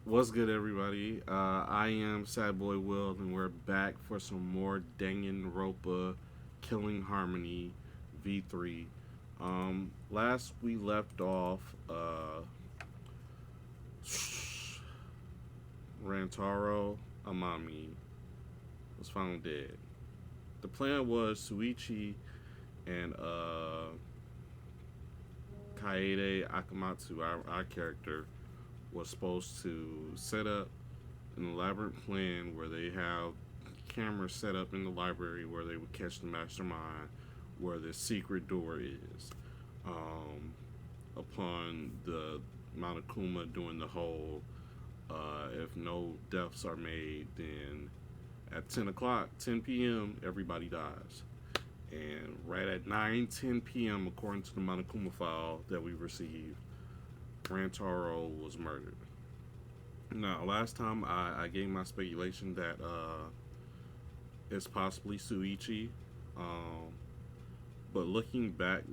What's good, everybody? I am Sad Boy Will, and we're back for some more Danganropa Killing Harmony V3. Last we left off, Rantaro Amami was found dead. The plan was Suichi and Kaede Akamatsu, our character, was supposed to set up an elaborate plan where they have cameras set up in the library where they would catch the mastermind, where the secret door is. Upon the Monokuma doing the whole, if no deaths are made, then at 10 o'clock, 10 p.m., everybody dies. And right at 9:10 p.m., according to the Monokuma file that we received, Rantaro was murdered. Now, last time I gave my speculation that it's possibly Suichi, but looking back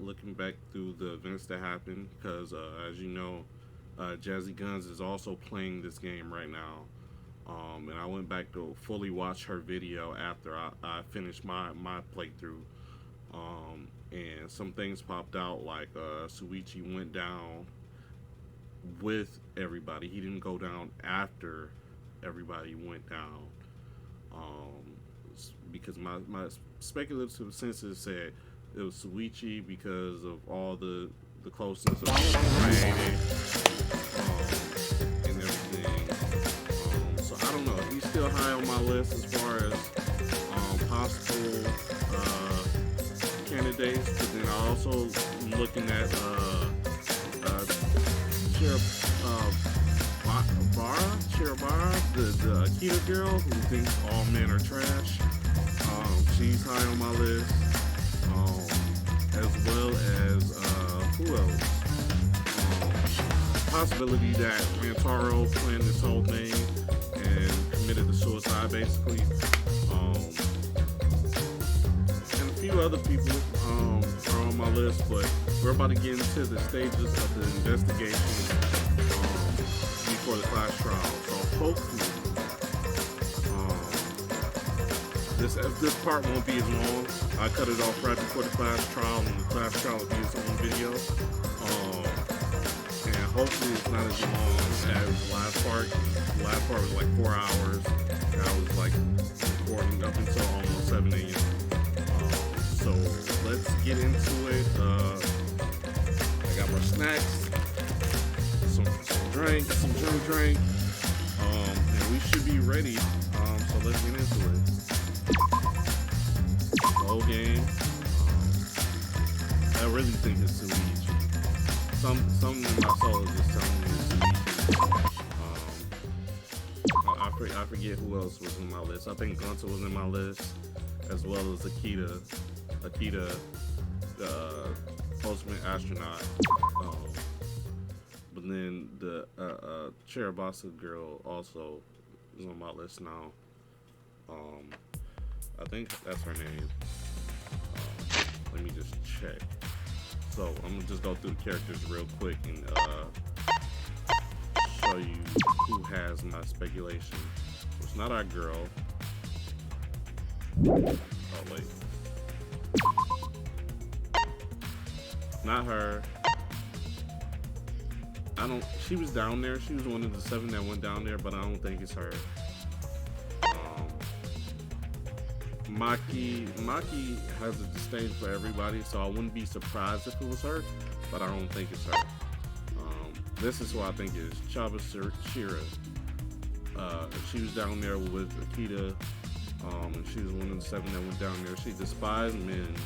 through the events that happened, because as you know, Jazzy Guns is also playing this game right now, and I went back to fully watch her video after I finished my playthrough, and some things popped out, like Suichi went down with everybody. He didn't go down after everybody went down, because my speculative senses said it was Suichi because of all the closeness of Rain, and everything. So I don't know. He's still high on my list as far as possible candidates, but then I also looking at Shirabara, the Akita girl who thinks all men are trash. She's high on my list. As well as who else? Possibility that Rantaro planned this whole thing and committed the suicide, basically. And a few other people are on my list, but we're about to get into the stages of the investigation before the class trial. So hopefully, this part won't be as long. I cut it off right before the class trial, and the class trial will be its own video. And hopefully it's not as long as the last part. The last part was like 4 hours. And I was like recording up until almost 7 a.m. So let's get into it. I got my snacks, some drink, and we should be ready. So let's get into it. Slow game. I really think it's Suichi. Something in my soul is just telling me it's Suichi. I forget who else was in my list. I think Gunter was in my list, as well as Akita, the ultimate astronaut. But then the Cherabasa girl also is on my list now. I think that's her name. Let me just check. So I'm gonna just go through the characters real quick and show you who has my speculation. It's not our girl. Oh wait, not her. She was down there. She was one of the 7 that went down there, but I don't think it's her. Maki has a disdain for everybody, so I wouldn't be surprised if it was her, but I don't think it's her. This is who I think it is. Chaba Shira. She was down there with Akita, and she was one of the 7 that went down there. She despised men,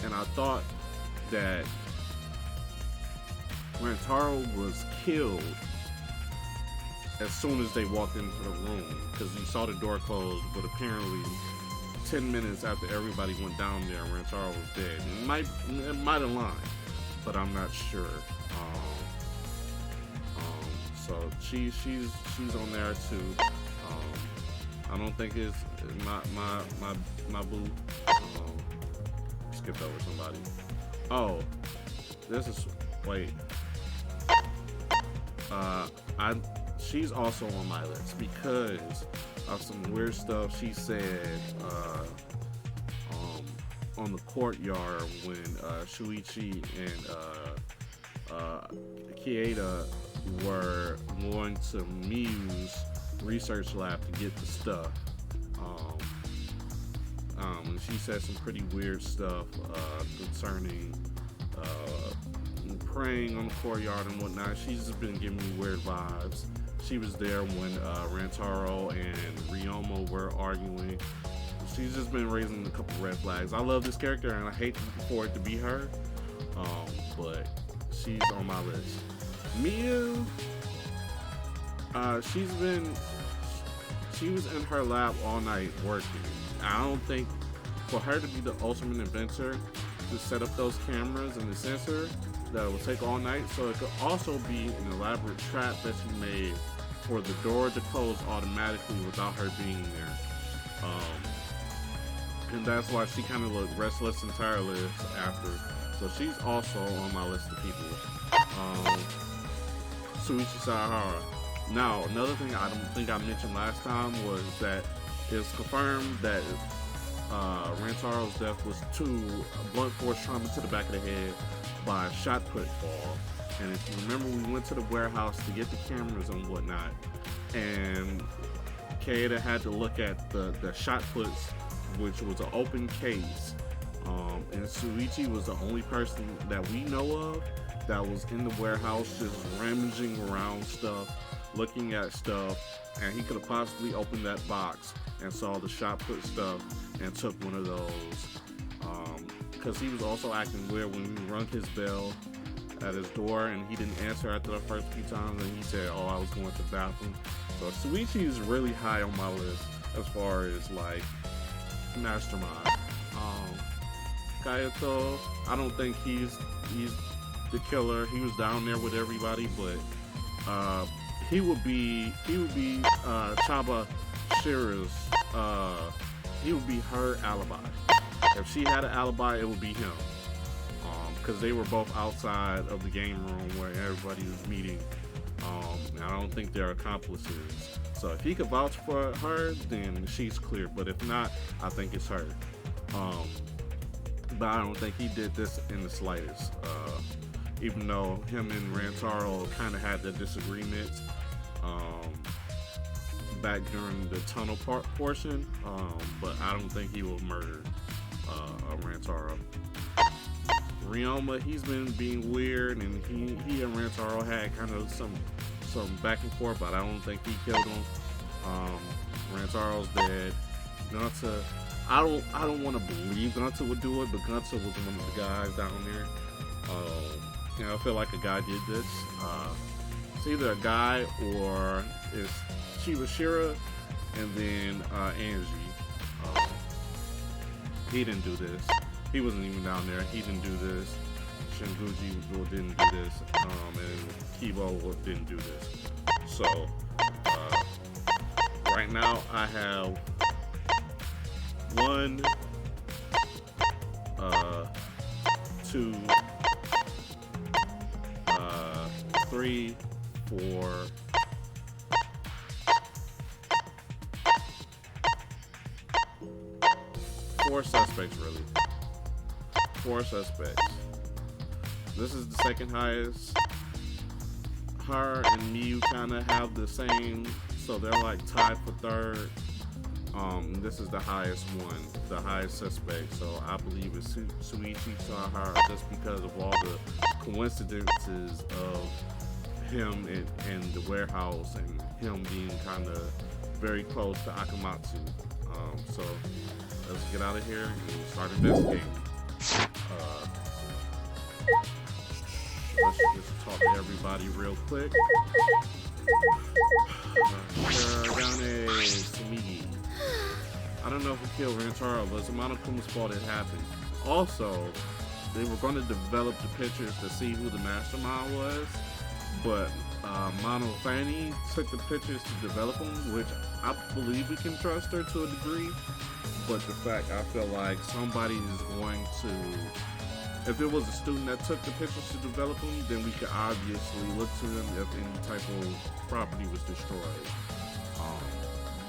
and I thought that Rantaro was killed as soon as they walked into the room, because you saw the door closed, but apparently 10 minutes after everybody went down there, Rantaro was dead. It might have lied, but I'm not sure. So she's on there too. I don't think it's my boo. Skipped over somebody. Oh, this is wait. I she's also on my list because of some weird stuff she said on the courtyard when Shuichi and Kieda were going to Mew's research lab to get the stuff. And she said some pretty weird stuff concerning praying on the courtyard and whatnot. She's just been giving me weird vibes. She was there when Rantaro and Ryoma were arguing. She's just been raising a couple red flags. I love this character and I hate for it to be her, but she's on my list. Miu, she was in her lab all night working. I don't think for her to be the ultimate inventor to set up those cameras and the sensor that will take all night, so it could also be an elaborate trap that she made for the door to close automatically without her being there. And that's why she kind of looked restless and tireless after. So she's also on my list of people. Shuichi Sahara. Now, another thing I don't think I mentioned last time was that it's confirmed that Rantaro's death was blunt force trauma to the back of the head by a shot put fall. And if you remember, we went to the warehouse to get the cameras and whatnot, and Kaeda had to look at the shot puts, which was an open case. And Shuichi was the only person that we know of that was in the warehouse just rummaging around stuff, looking at stuff, and he could have possibly opened that box and saw the shot put stuff and took one of those. Because he was also acting weird when we rung his bell at his door and he didn't answer after the first few times, and he said, "Oh, I was going to the bathroom." So Shuichi is really high on my list as far as like mastermind. Kaito, I don't think he's the killer. He was down there with everybody, but he would be Chaba Shira's. He would be her alibi. If she had an alibi, it would be him. Because they were both outside of the game room where everybody was meeting. And I don't think they're accomplices. So if he could vouch for her, then she's clear. But if not, I think it's her. But I don't think he did this in the slightest. Even though him and Rantaro kind of had the disagreements back during the tunnel portion. But I don't think he will murder Rantaro. Ryoma, he's been being weird, and he and Rantaro had kind of some back and forth, but I don't think he killed him. Rantaro's dead. Gunta, I don't want to believe Gunta would do it, but Gunta was one of the guys down there. I feel like a guy did this. It's either a guy or it's Chiba Shira and then Angie. He didn't do this. He wasn't even down there. He didn't do this. Shinguji didn't do this. And Kibo didn't do this. So, right now I have 1, 2, 3, 4, 4 suspects, really. 4 suspects. This is the second highest. Her and Miu kind of have the same, so they're like tied for third. This is the highest one, the highest suspect. So I believe it's Shuichi Sahara, just because of all the coincidences of him in the warehouse and him being kind of very close to Akamatsu. So let's get out of here and start investigating. Let's just talk to everybody real quick. Shiragane Sumigi. I don't know if we killed Rantaro, but it's Monokuma's fault it happened. Also, they were going to develop the pictures to see who the mastermind was, but Mono Fanny took the pictures to develop them, which I believe we can trust her to a degree. But the fact, I feel like somebody is going to If it was a student that took the pictures to develop them, then we could obviously look to them if any type of property was destroyed.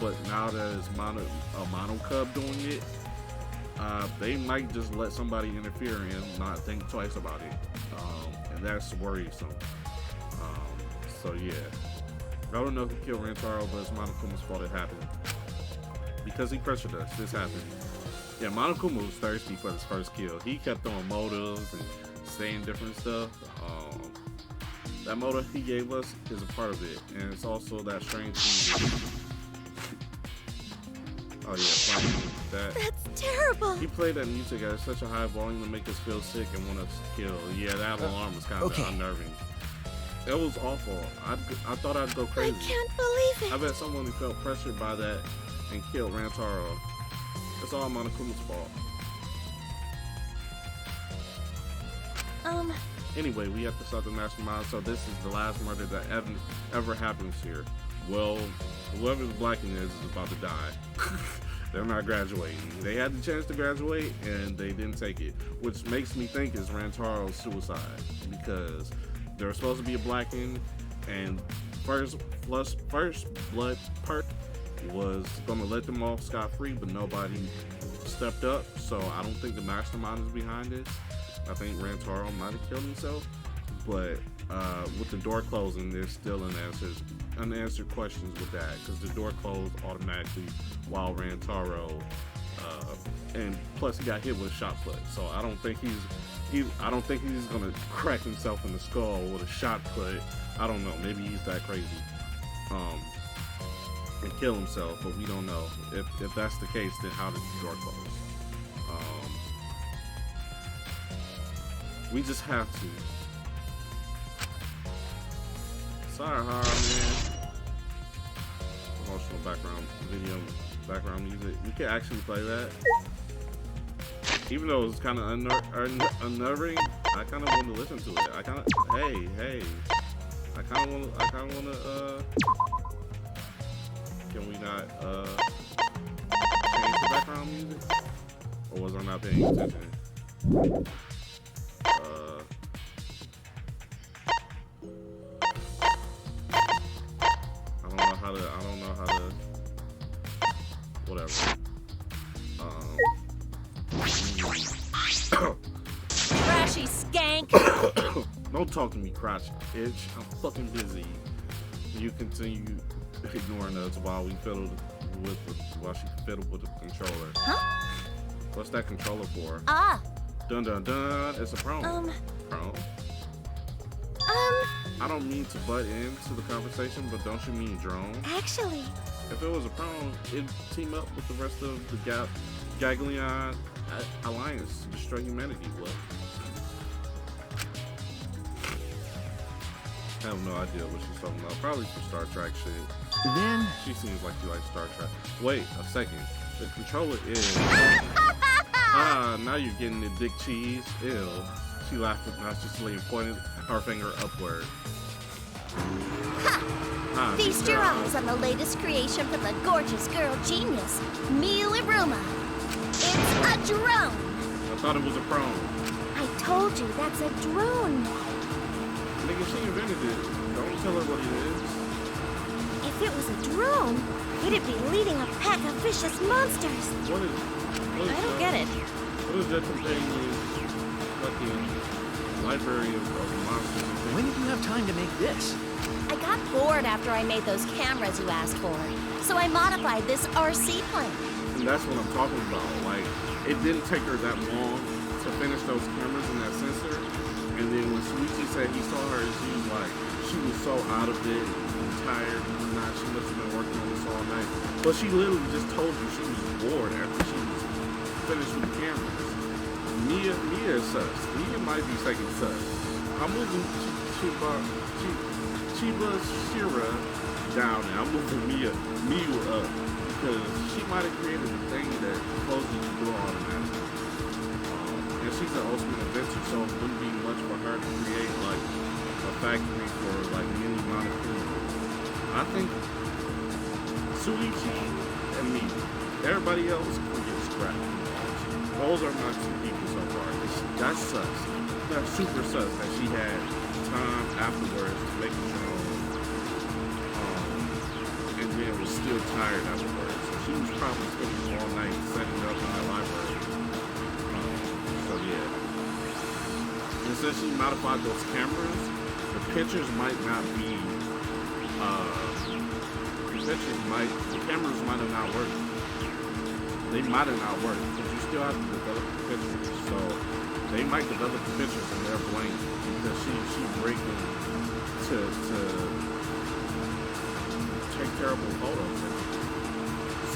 But now that it's a mono cub doing it, they might just let somebody interfere and not think twice about it. And that's worrisome. So yeah. I don't know who killed Rantaro, but it's Monokuma's fault it happened. Because he pressured us, this happened. Yeah, Monokuma was thirsty for his first kill. He kept throwing motives and saying different stuff. That motive he gave us is a part of it. And it's also that strange thing. Oh yeah, playing that. That's terrible. He played that music at such a high volume to make us feel sick and want us to kill. Yeah, that alarm was kind of unnerving. It was awful. I thought I'd go crazy. I can't believe it. I bet someone who felt pressured by that and killed Rantaro. It's all Monokuma's fault. Anyway, we have to start the mastermind, so this is the last murder that ever happens here. Well, whoever the Blacking is about to die. They're not graduating. They had the chance to graduate, and they didn't take it, which makes me think it's Rantaro's suicide, because there was supposed to be a Blacking, and first blood perk was gonna let them off scot-free, but nobody stepped up, so I don't think the mastermind is behind this. I think Rantaro might have killed himself, but with the door closing, there's still unanswered questions with that, because the door closed automatically while Rantaro, and plus he got hit with a shot put, so I don't think he's gonna crack himself in the skull with a shot put. I don't know, maybe he's that crazy, and kill himself, but we don't know. If that's the case, then how did the door close? We just have to. Sorry, horror man. Emotional background music. We can actually play that. Even though it's kind of unnerving, I kind of want to listen to it. I kind of, hey. I kind of want to, can we not, change the background music? Or was I not paying attention? I don't know how to, whatever. Crashy skank. Don't talk to me, crotch bitch. I'm fucking busy. You continue ignoring us while we while she fiddled with the controller. Huh? What's that controller for? Dun dun dun. It's a prone. Prone. I don't mean to butt into the conversation, but don't you mean drone? Actually, if it was a prone, it'd team up with the rest of the Gaglion Alliance to destroy humanity. What? I have no idea what she's talking about. Probably some Star Trek shit. Then she seems like she likes Star Trek. Wait a second. The controller is. Now you're getting the dick cheese. Ew. She laughed obnoxiously and pointed her finger upward. Feast your eyes on the latest creation from the gorgeous girl genius, Miliruma. It's a drone. I thought it was a prone. I told you, that's a drone. Nigga, she invented it. Don't tell her what it is. If it was a drone, it'd be leading a pack of vicious monsters. What is I don't get it. What is that companion fucking library of monsters? When did you have time to make this? I got bored after I made those cameras you asked for, so I modified this RC plane. And that's what I'm talking about. Like, it didn't take her that long to finish those cameras and that sensor. And then when Suichi said he saw her, she was so out of it and tired and whatnot. She must have been working on this all night. But she literally just told you she was bored after she was finished with the cameras. Mia is sus. Mia might be second sus. I'm moving Chiba Shira down and I'm moving Mia up because she might have created the thing that supposedly you do automatically. And she's an ultimate inventor, so it wouldn't be much for her to create like a factory for like mini Monokuma. I think Suichi and me, everybody else can get scrapped. those are my two people so far. That's sus. That's super sus that she had time afterwards to make it her own. And then was still tired afterwards. So she was probably spending all night setting up in the library. So yeah. And since she modified those cameras, the pictures might not be, the cameras might have not worked. They might have not worked, because you still have to develop the pictures. So they might develop the pictures and they're blank because she rigged them to take terrible photos.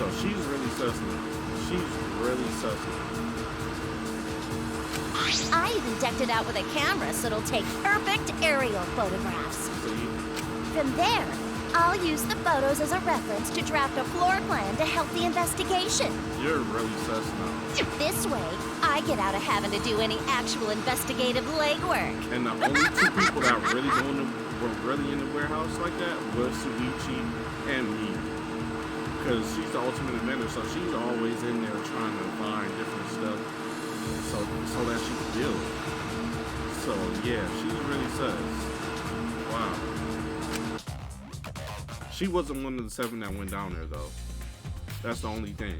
So she's really sus now. She's really sus now. I even decked it out with a camera so it'll take perfect aerial photographs. See? From there, I'll use the photos as a reference to draft a floor plan to help the investigation. You're really sus now. This way, I get out of having to do any actual investigative legwork. And the only two people that were really in the warehouse like that was Suichi and me. Because she's the ultimate inventor, so she's always in there trying to find different stuff so that she can build. So yeah, she's really sus. Wow. She wasn't one of the 7 that went down there though. That's the only thing.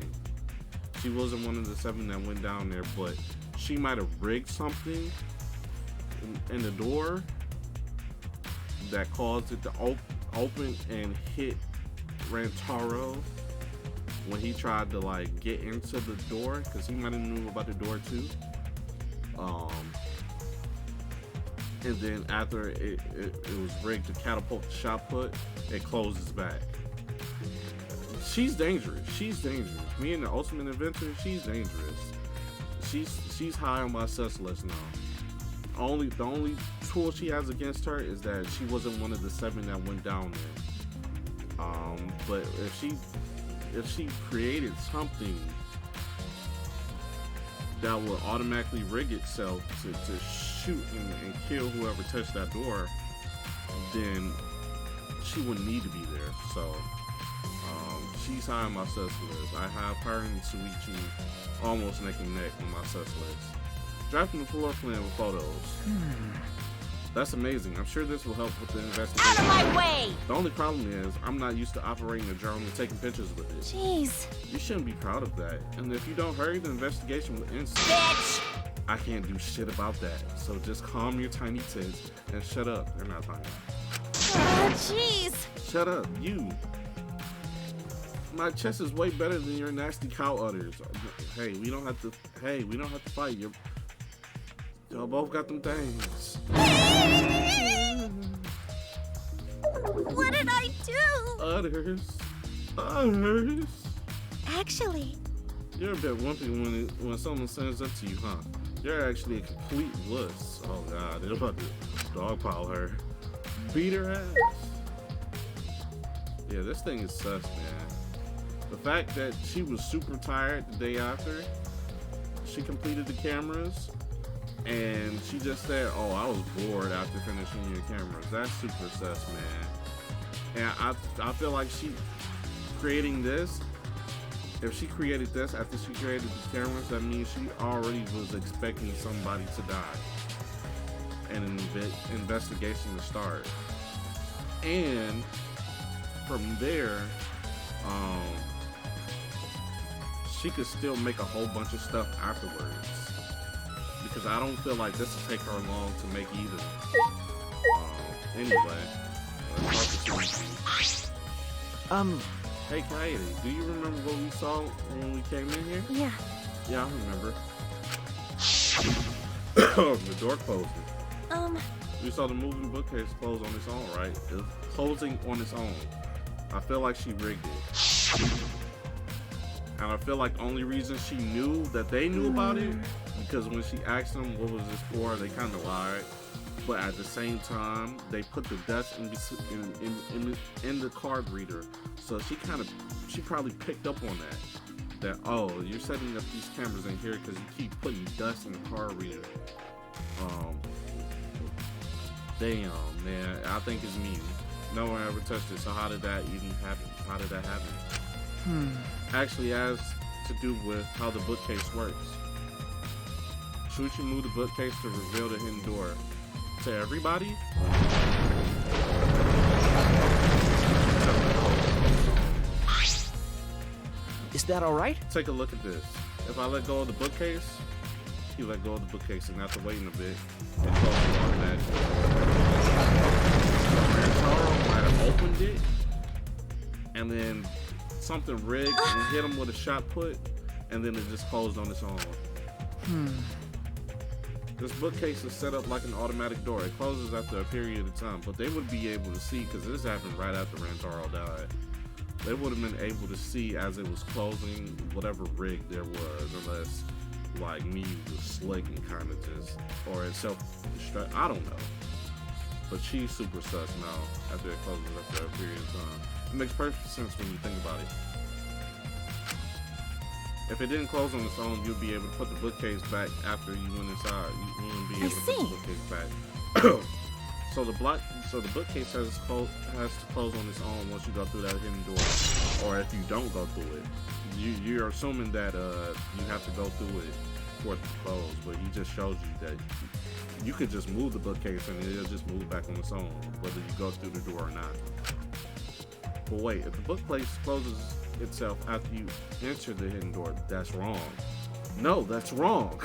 She wasn't one of the 7 that went down there, but she might have rigged something in the door that caused it to open and hit Rantaro when he tried to like get into the door, because he might have knew about the door too. And then after it was rigged to catapult the shot put, it closes back. She's dangerous. She's dangerous. Me and the ultimate inventor, she's dangerous. She's high on my sus list now. The only tool she has against her is that she wasn't one of the 7 that went down there. But if she created something that would automatically rig itself to shoot and kill whoever touched that door, then she wouldn't need to be there. So she's high on my sus list. I have her and Suichi almost neck and neck on my sus list. Drafting the floor plan with photos. That's amazing. I'm sure this will help with the investigation. Out of my way! The only problem is I'm not used to operating a drone and taking pictures with it. Jeez. You shouldn't be proud of that. And if you don't hurry, the investigation will end. Bitch! I can't do shit about that. So just calm your tiny tits and shut up. They're not tiny. Oh, jeez. Shut up, you. My chest is way better than your nasty cow udders. Hey, we don't have to fight. Y'all both got them things. What did I do? Udders. Actually, You're a bit wimpy when someone sends up to you, huh? You're actually a complete wuss. Oh god, they're about to dogpile her. Beat her ass. Yeah, this thing is sus, man. The fact that she was super tired the day after she completed the cameras, and she just said, oh, I was bored after finishing your cameras. That's super sus, man. And I feel like she creating this, if she created this after she created the cameras, that means she already was expecting somebody to die and an investigation to start. And from there, she could still make a whole bunch of stuff afterwards, because I don't feel like this will take her long to make either. Anyway, let's talk to Hey, Kaede, do you remember what we saw when we came in here? yeah. Yeah, I remember. The door closing. We saw the moving bookcase close on its own, right? It was closing on its own. I feel like she rigged it. And I feel like the only reason she knew that they knew about it, because when she asked them what was this for, they kind of lied. But at the same time, they put the dust in the card reader. So she probably picked up on that oh, you're setting up these cameras in here because you keep putting dust in the card reader. Damn, man, I think it's me. No one ever touched it. So how did that even happen? How did that happen? Actually has to do with how the bookcase works. Shuichi moved the bookcase to reveal the hidden door. To everybody? Is that all right? Take a look at this. If I let go of the bookcase, he let go of the bookcase, and after waiting a bit, it closed automatically. Rantaro might have opened it, and then something rigged and hit him with a shot put, and then it just closed on its own. This bookcase is set up like an automatic door. It closes after a period of time, but they would be able to see, because this happened right after Rantaro died. They would have been able to see as it was closing whatever rig there was, unless like me was slick and kind of just, or it self-destruct. I don't know. But she's super sus now after it closes after a period of time. It makes perfect sense when you think about it. If it didn't close on its own, you'd be able to put the bookcase back after you went inside. You wouldn't be able to put the bookcase back. So the bookcase has to close on its own once you go through that hidden door, or if you don't go through it, you're assuming that you have to go through it for it to close. But he just shows you that you could just move the bookcase and it'll just move back on its own, whether you go through the door or not. But wait, if the bookcase closes itself after you enter the hidden door, that's wrong. No, that's wrong.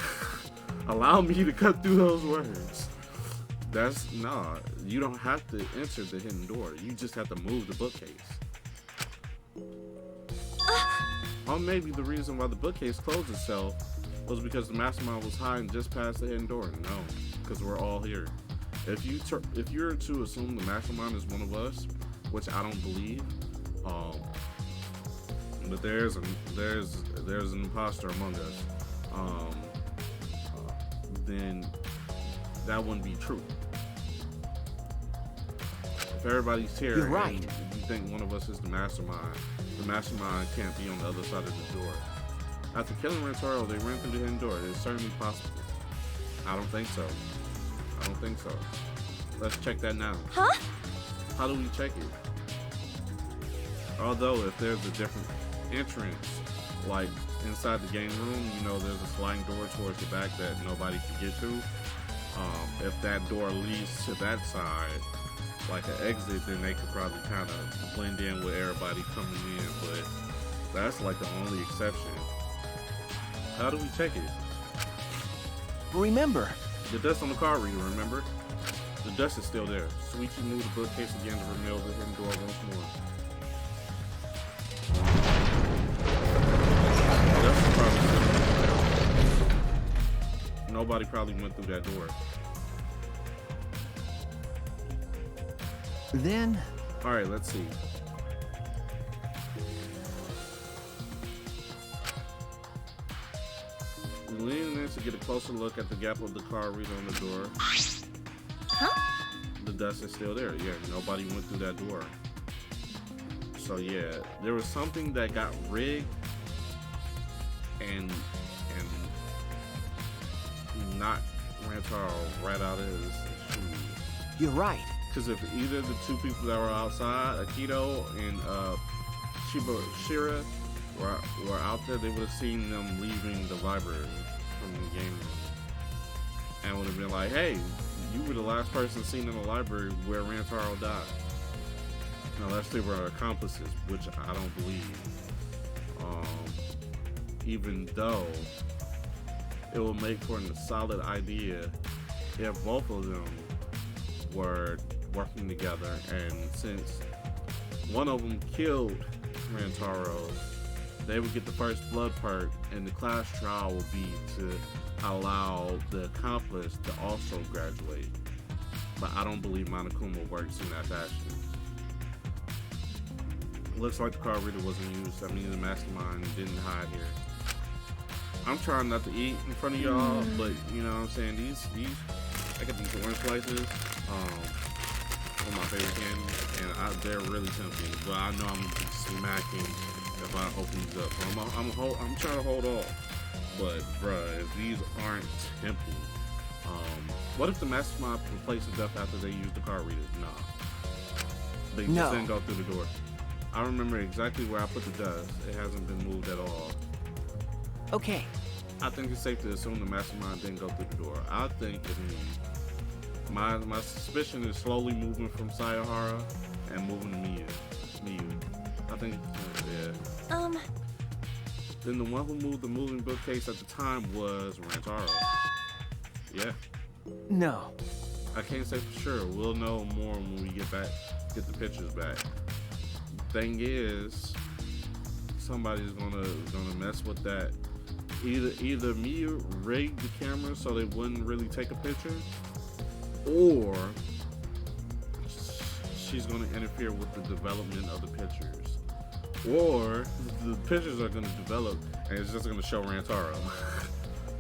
Allow me to cut through those words. You don't have to enter the hidden door. You just have to move the bookcase. Or maybe the reason why the bookcase closed itself was because the mastermind was hiding just past the hidden door. No, because we're all here. If you're to assume the mastermind is one of us, which I don't believe, but there's an imposter among us, then that wouldn't be true. If everybody's here, you're right. And you think one of us is the mastermind can't be on the other side of the door. After killing Rantaro, they ran through the hidden door. It's certainly possible. I don't think so. Let's check that now. Huh? How do we check it? Although if there's a different entrance, like inside the game room, there's a sliding door towards the back that nobody can get to. If that door leads to that side, like an exit, then they could probably kind of blend in with everybody coming in, but that's like the only exception. How do we check it? Remember, The dust on the card reader, remember? The dust is still there. Shuichi moved the bookcase again to reveal the hidden door once more. The dust is probably still there. Nobody probably went through that door. Then... Alright, let's see. Leaning in to get a closer look at the gap of the card reader on the door. Huh? The dust is still there. Yeah, nobody went through that door. So yeah, there was something that got rigged and knocked Rantaro right out of his shoes. You're right. Because if either the two people that were outside, Akito and Shira, were out there, they would have seen them leaving the library from the game room. And would have been like, hey, you were the last person seen in the library where Rantaro died. Unless they were accomplices, which I don't believe. Even though it would make for a solid idea if both of them were working together, and since one of them killed Rantaro, they would get the first blood perk, and the class trial would be to allow the accomplice to also graduate. But I don't believe Monokuma works in that fashion. Looks like the card reader wasn't used. I mean, the mastermind didn't hide here. I'm trying not to eat in front of y'all, but you know what I'm saying? These I got these orange slices, one of my favorite candies, and they're really tempting. But I know I'm gonna be smacking if I open these up. So I'm trying to hold off. But bruh, if these aren't tempting, what if the mastermind replaces death after they use the card reader? Nah, they just didn't go through the door. I remember exactly where I put the dust. It hasn't been moved at all. Okay, I think it's safe to assume the mastermind didn't go through the door. I think it's me. My suspicion is slowly moving from Sayahara and moving to Miyu. I think, yeah. Then the one who moved the moving bookcase at the time was Rantaro. Yeah. No. I can't say for sure. We'll know more when we get the pictures back. Thing is, somebody's gonna mess with that. Either Miyu rigged the camera so they wouldn't really take a picture, or she's gonna interfere with the development of the pictures, or the pictures are gonna develop and it's just gonna show Rantaro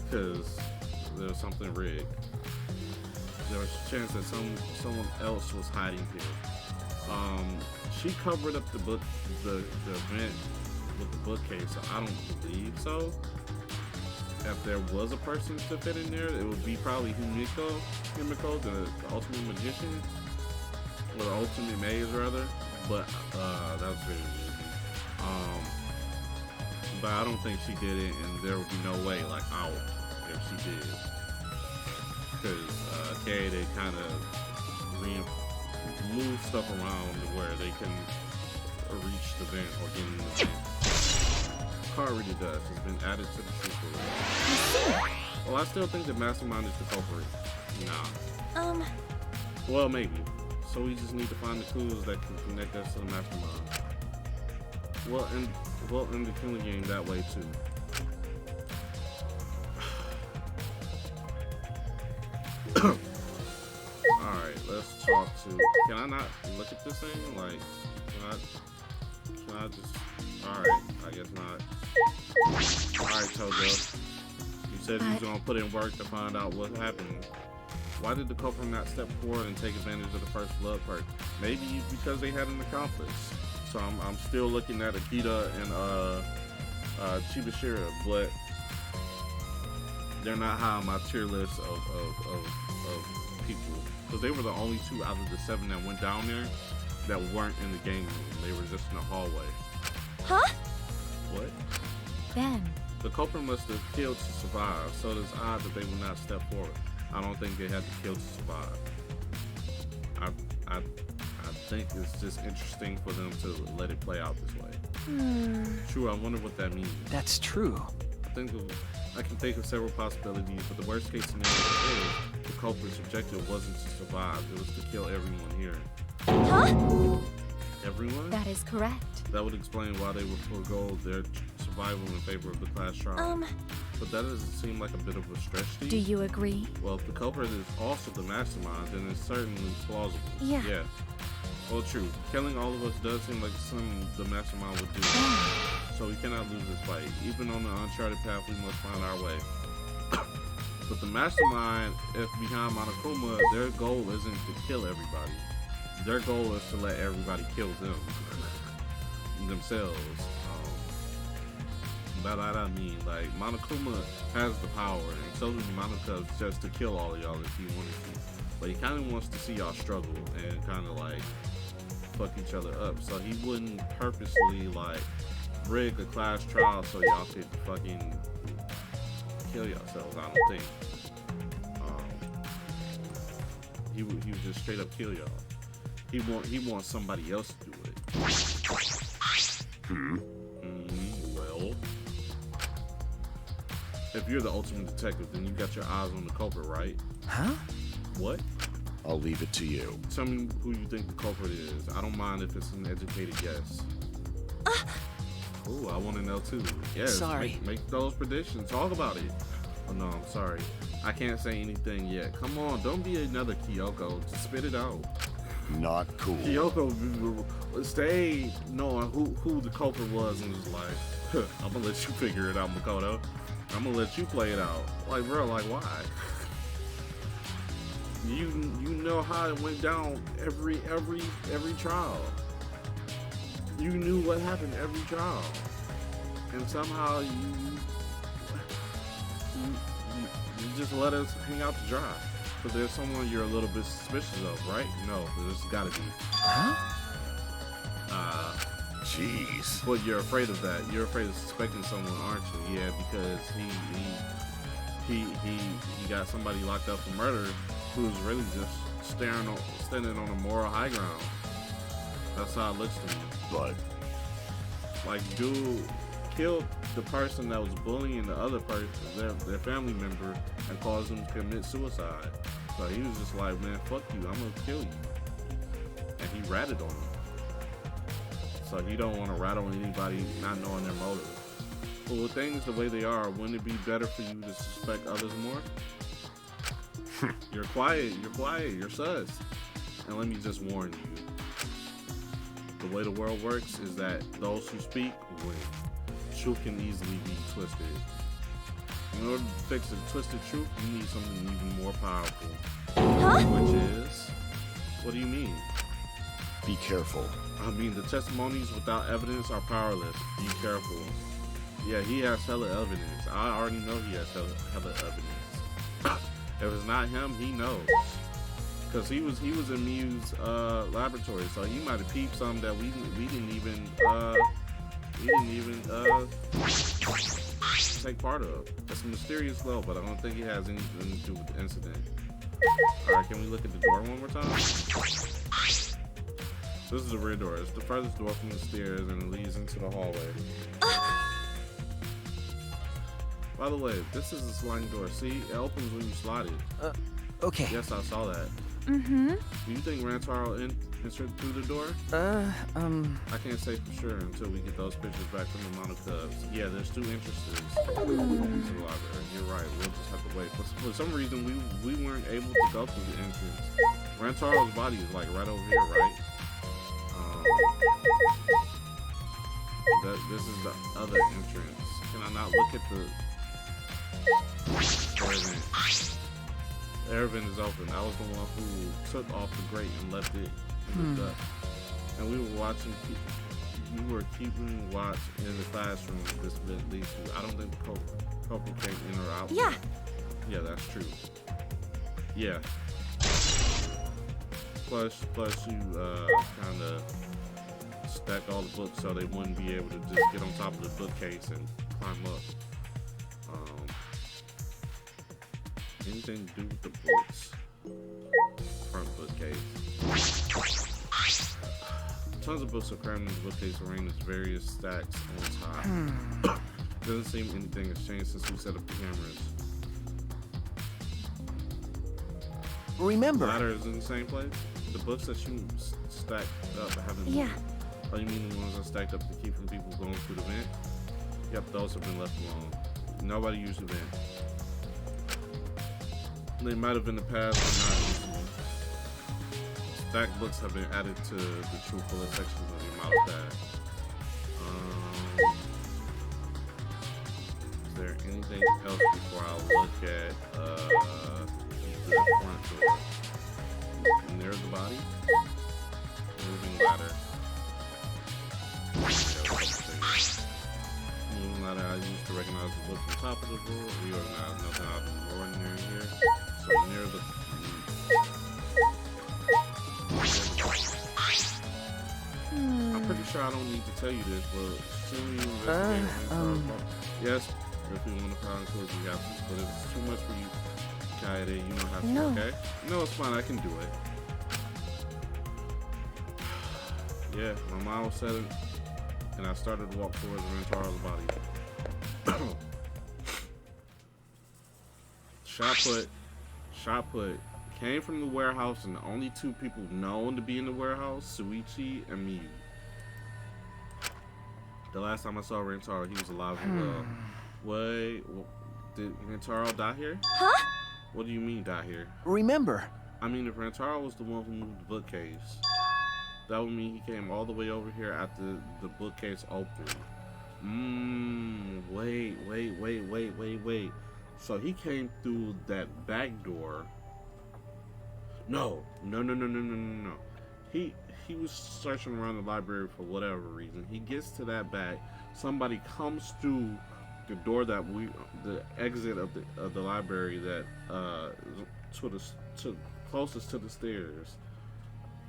because there's something rigged. There was a chance that someone else was hiding here. She covered up the event with the bookcase, so I don't believe so. If there was a person to fit in there, it would be probably Himiko, the ultimate magician, or the ultimate maze rather. But that was very easy. But I don't think she did it, and there would be no way like out if she did, because they kind of move stuff around where they can reach the vent or get in the vent. Car already does. It's been added to the sequel. Well, I still think the mastermind is the culprit. Nah. Well, maybe. So we just need to find the clues that can connect us to the mastermind. We'll end the killing game that way too. Alright, let's talk to... Can I not look at this thing? Like, can I just... Alright, I guess not. Alright, Tojo. You said you was gonna put in work to find out what happened. Why did the couple not step forward and take advantage of the first blood perk? Maybe because they had an accomplice. So I'm still looking at Akita and Chibashira, but they're not high on my tier list of people, because they were the only two out of the 7 that went down there that weren't in the game room. They were just in the hallway. Huh? What? Ben. The culprit must have killed to survive, so it's odd that they would not step forward. I don't think they had to kill to survive. I think it's just interesting for them to let it play out this way. True, I wonder what that means. That's true. I can think of several possibilities, but the worst case scenario is the culprit's objective wasn't to survive, it was to kill everyone here. Huh? Everyone? That is correct. That would explain why they would forego their survival in favor of the class trial. But that doesn't seem like a bit of a stretch to you? Do you agree? Well, if the culprit is also the mastermind, then it's certainly plausible. Yeah. Well, true. Killing all of us does seem like something the mastermind would do. So we cannot lose this fight. Even on the uncharted path, we must find our way. But the mastermind, if behind Monokuma, their goal isn't to kill everybody. Their goal is to let everybody kill them. Themselves. By that I mean, like, Monokuma has the power, and so does Monoka, just to kill all of y'all if he wanted to. But he kind of wants to see y'all struggle and kind of like fuck each other up. So he wouldn't purposely like rig a class trial so y'all could fucking kill yourselves. I don't think. He would just straight up kill y'all. He wants somebody else to do it. Well, if you're the ultimate detective, then you got your eyes on the culprit, right? Huh? What? I'll leave it to you. Tell me who you think the culprit is. I don't mind if it's an educated guess. Oh, I want to know too. Yes. Sorry. Make those predictions. Talk about it. Oh no, I'm sorry. I can't say anything yet. Come on, don't be another Kyoko. Just spit it out. Not cool. Kyoko stay knowing who the culprit was and was like, I'm gonna let you figure it out, Makoto. I'm gonna let you play it out. Like, bro, like why? You know how it went down every trial. You knew what happened every trial, and somehow you just let us hang out to dry. But there's someone you're a little bit suspicious of, right? No, there's gotta be. Huh? Jeez. But you're afraid of that. You're afraid of suspecting someone, aren't you? Yeah, because he got somebody locked up for murder who's really just standing on a moral high ground. That's how it looks to me. But Like, dude killed the person that was bullying the other person, their family member, and caused them to commit suicide. So he was just like, man, fuck you, I'm gonna kill you. And he ratted on him. So he don't want to rat on anybody not knowing their motive. But with things the way they are, wouldn't it be better for you to suspect others more? You're quiet, you're sus. And let me just warn you. The way the world works is that those who speak win. Truth can easily be twisted. In order to fix a twisted truth, you need something even more powerful. Huh? Which is, what do you mean? be careful. I mean, the testimonies without evidence are powerless. Be careful. Yeah, he has hella evidence. I already know he has hella evidence. If it's not him, he knows. Cause he was in Mew's laboratory, so he might have peeped something that we didn't even take part of. It's a mysterious glow, but I don't think it has anything to do with the incident. Alright, can we look at the door one more time? This is the rear door. It's the furthest door from the stairs and it leads into the hallway. By the way, this is a sliding door. See, it opens when you slide it. Okay. Yes, I saw that. Mm-hmm. Do you think Rantaro entered through the door? I can't say for sure until we get those pictures back from the Mono Cubs. Yeah, there's 2 entrances to the library. You're right. We'll just have to wait. For some reason, we weren't able to go through the entrance. Rantaro's body is like right over here, right? This is the other entrance. Can I not look at the air vent is open. I was the one who took off the grate and left it in the duct. And we were watching. We were keeping watch in the classroom. This vent leads to. I don't think the culprit came in or out. Yeah. Yeah, that's true. Yeah. Plus you kind of stack all the books so they wouldn't be able to just get on top of the bookcase and climb up. Anything to do with the books? Front bookcase. Tons of books are crammed in the bookcase, arranged in various stacks on top. Doesn't seem anything has changed since we set up the cameras. Remember. The ladder is in the same place? The books that you stacked up haven't Yeah. moved. Oh, you mean the ones that stacked up to keep from people going through the vent? Yep, those have been left alone. Nobody used the vent. They might have in the past, but not recently. Stacked books have been added to the true bullet sections of the model pad. Is there anything else before I look at the front door? Near the body? Moving ladder. Moving ladder I used to recognize the book from top of the drawer. Reorganize nothing out of the drawer near here. So near the I'm pretty sure I don't need to tell you this, but assuming you investigate yes, if we want to file codes, we have to. But if it's too much for you, Kaede, you don't have to, No. okay? No, it's fine, I can do it. Yeah, my mind was set and I started to walk towards Rantaro's body. Shot put came from the warehouse, and the only 2 people known to be in the warehouse, Suichi and Miyu. The last time I saw Rantaro, he was alive and well. Wait, did Rantaro die here? Huh? What do you mean die here? Remember. I mean, if Rantaro was the one who moved the bookcase, that would mean he came all the way over here after the bookcase opened. Wait. So he came through that back door. No. He was searching around the library for whatever reason. He gets to that back. Somebody comes through the door that the exit of the library that to closest to the stairs.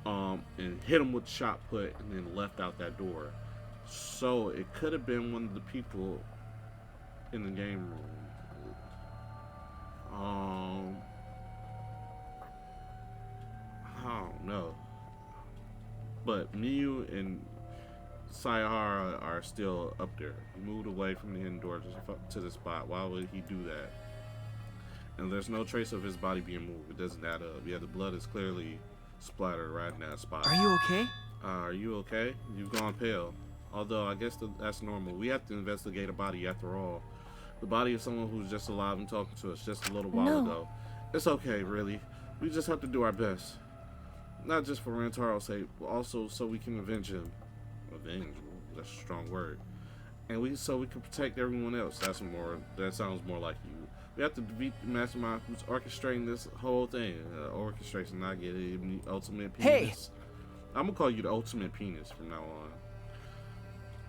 And hit him with shot put and then left out that door. So it could have been one of the people in the game room. I don't know. But Miyu and Sayahara are still up there. He moved away from the hidden door to the spot. Why would he do that? And there's no trace of his body being moved. It doesn't add up. Yeah, the blood is clearly splattered right in that spot. Are you okay? Are you okay? You've gone pale. Although, I guess that's normal. We have to investigate a body after all. The body of someone who's just alive and talking to us just a little while ago. It's okay, really. We just have to do our best. Not just for Rantaro's sake, but also so we can avenge him. Avenge? That's a strong word. And so we can protect everyone else. That sounds more like you. We have to defeat the mastermind who's orchestrating this whole thing. Orchestration, I get it. Ultimate penis. Hey! I'm gonna call you the ultimate penis from now on.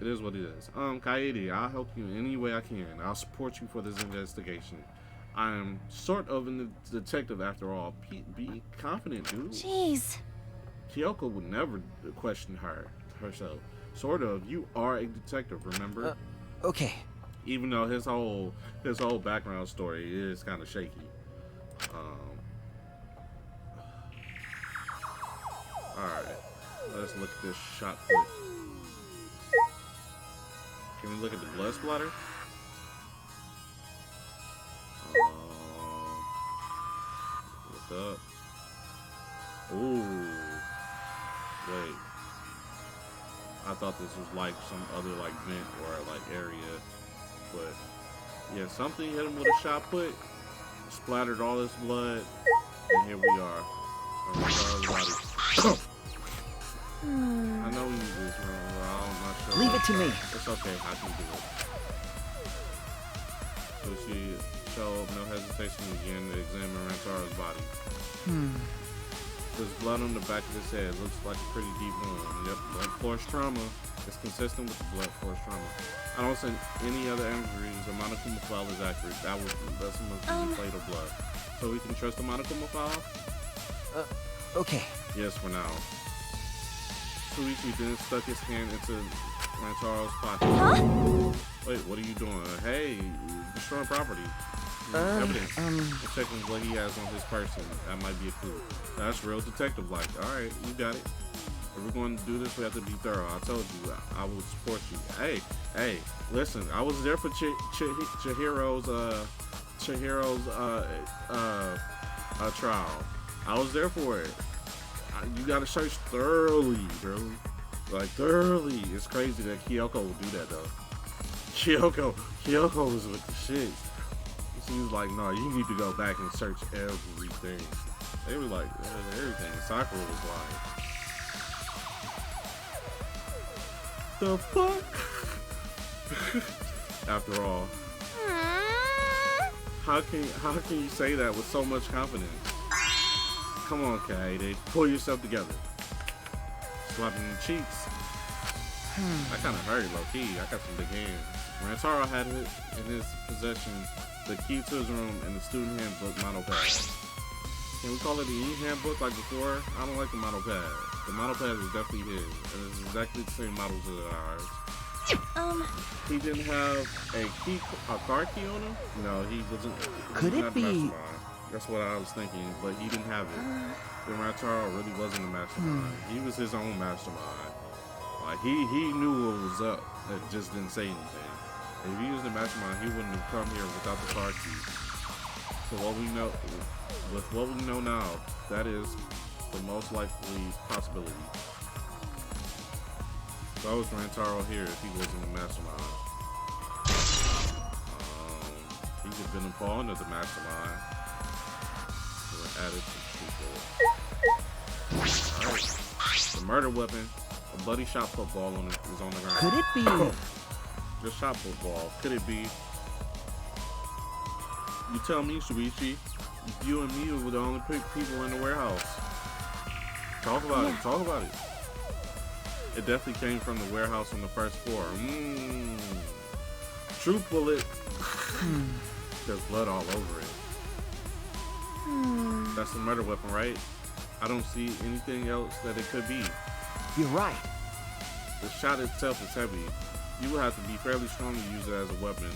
It is what it is. Kaede, I'll help you in any way I can. I'll support you for this investigation. I am sort of a detective after all. Be confident, dude. Jeez. Kyoko would never question herself. Sort of. You are a detective, remember? Okay. Even though his whole background story is kind of shaky. All right. Let's look at this shot put. Can we look at the blood splatter? Look up. Ooh. Wait. I thought this was like some other like vent or like area, but yeah, something hit him with a shot put, splattered all this blood, and here we are. I know we need this, I'm not sure. Leave it to me. It's okay, I can do it. So she showed no hesitation again to examine Rantaro's body. There's blood on the back of his head. Looks like a pretty deep wound. Yep, blood force trauma is consistent with the blood force trauma. I don't see any other injuries. The Monokuma file is accurate. That's some fatal blood. So we can trust the Monokuma file? Okay. Yes, for now. Suichi then stuck his hand into Rantaro's pocket. Huh? Wait, what are you doing? Hey, destroying property. Evidence. I'm checking what he has on his person. That might be a clue. That's real detective-like. All right, you got it. If we're going to do this, we have to be thorough. I told you, I will support you. Hey, listen. I was there for Chihiro's trial. I was there for it. You gotta search thoroughly, bro. Like thoroughly. It's crazy that Kyoko will do that though. Kyoko was with the shit. She was like, no, you need to go back and search everything. They were like, everything. Sakura was like, the fuck? After all, how can you say that with so much confidence? Come on, Kaede, pull yourself together. Slapping the cheeks. That kind of hurt, low key. I got some big hands. Rantaro had in his possession the key to his room and the student handbook model pad. Can we call it the e-handbook like before? I don't like the model pad. The model pad is definitely his, and it's exactly the same models as ours. He didn't have a car key on him? No, he wasn't. Could it be? That's what I was thinking, but he didn't have it. Then Rantaro really wasn't a mastermind. He was his own mastermind. Like he knew what was up, and just didn't say anything. If he was the mastermind, he wouldn't have come here without the car key. So what we know, with what we know now, that is the most likely possibility. Why was Rantaro here if he wasn't a mastermind? He could have been a pawn of the mastermind. Added some people. Alright. The murder weapon, a bloody shot football is on the ground. Could it be? The shot football. Could it be? You tell me, Shuichi. You and me were the only people in the warehouse. Talk about it. Talk about it. It definitely came from the warehouse on the first floor. Truth bullet. There's blood all over it. That's the murder weapon, right? I don't see anything else that it could be. You're right. The shot itself is heavy. You would have to be fairly strong to use it as a weapon.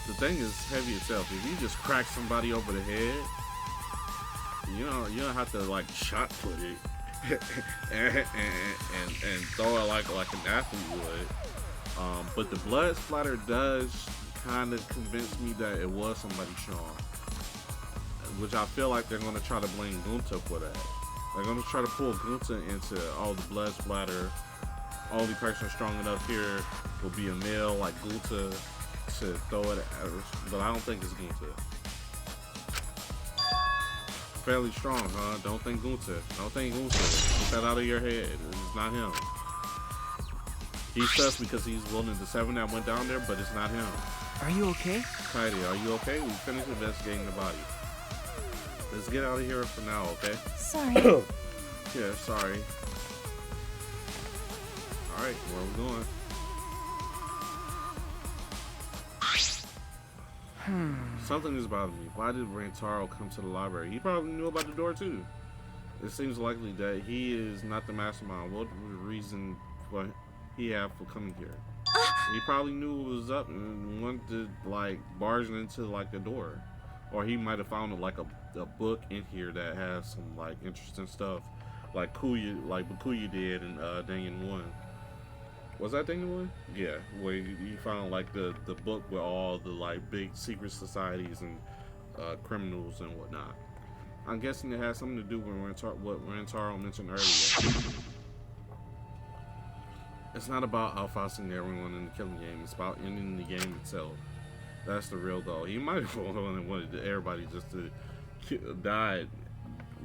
The thing is heavy itself. If you just crack somebody over the head, you don't have to like shot put it and throw it like an athlete would. But the blood splatter does kind of convince me that it was somebody strong, which I feel like they're gonna try to blame Gunta for that. They're gonna try to pull Gunta into all the blood splatter. Only person strong enough here will be a male like Gunta to throw it at her, but I don't think it's Gunta. Fairly strong, huh? Don't think Gunta. Don't think Gunta. Get that out of your head. It's not him. He's sus because he's one of the 7 that went down there, but it's not him. Are you okay? Heidi, are you okay? We finished investigating the body. Let's get out of here for now, okay? Sorry. Yeah, sorry. Alright, where are we going? Something is bothering me. Why did Rantaro come to the library? He probably knew about the door too. It seems likely that he is not the mastermind. What reason he had for coming here? He probably knew it was up and wanted to like barge into like the door, or he might have found like a book in here that has some like interesting stuff, like Bakuya did in Danganropa. Was that Danganropa? Yeah, where you found like the book with all the like big secret societies and criminals and whatnot. I'm guessing it has something to do with what Rantaro mentioned earlier. It's not about outfoxing everyone in the killing game. It's about ending the game itself. That's the real goal. He might have wanted everybody just to die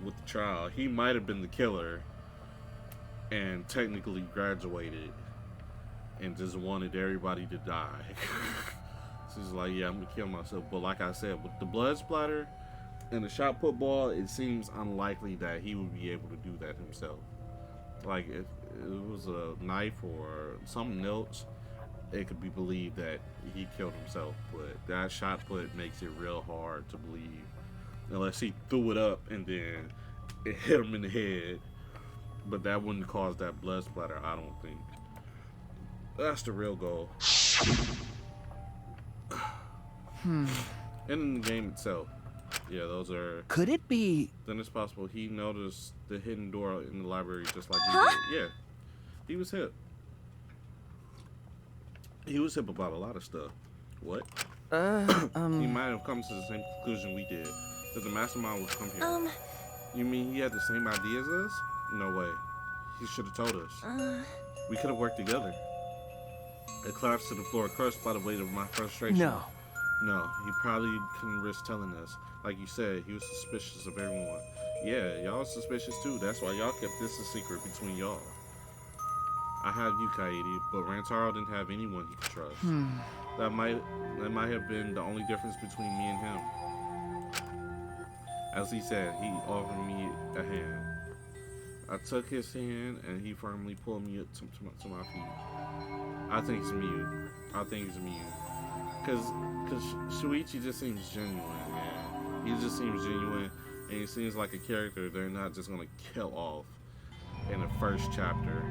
with the trial. He might have been the killer and technically graduated and just wanted everybody to die. So he's like, yeah, I'm gonna kill myself. But like I said, with the blood splatter and the shot put ball, it seems unlikely that he would be able to do that himself. Like if it was a knife or something else, it could be believed that he killed himself. But that shot put makes it real hard to believe, unless he threw it up and then it hit him in the head. But that wouldn't cause that blood splatter, I don't think. That's the real goal. And in the game itself, yeah, those are. Could it be? Then it's possible he noticed the hidden door in the library just like we did. Yeah, he was hip. He was hip about a lot of stuff. What? He might have come to the same conclusion we did. That the mastermind would come here. You mean he had the same idea as us? No way. He should have told us. We could have worked together. I collapsed to the floor, crushed by the weight of my frustration. No. No, he probably couldn't risk telling us. Like you said, he was suspicious of everyone. Yeah, y'all suspicious too. That's why y'all kept this a secret between y'all. I have you, Kaede, but Rantaro didn't have anyone he could trust. That might have been the only difference between me and him. As he said, he offered me a hand. I took his hand and he firmly pulled me up to my feet. I think it's Miyu. Cause Shuichi just seems genuine, man. He just seems genuine, and he seems like a character they're not just gonna kill off in the first chapter.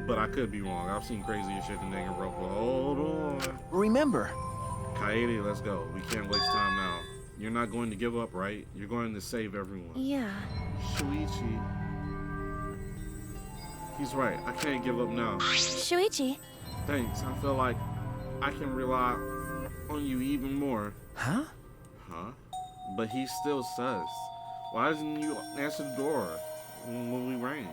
But I could be wrong. I've seen crazier shit than Danganropa. Hold on. Remember. Kaede, let's go. We can't waste time now. You're not going to give up, right? You're going to save everyone. Yeah. Shuichi. He's right. I can't give up now. Shuichi. Thanks. I feel like I can rely on you even more. Huh? But he's still sus. Why doesn't you answer the door when we rang?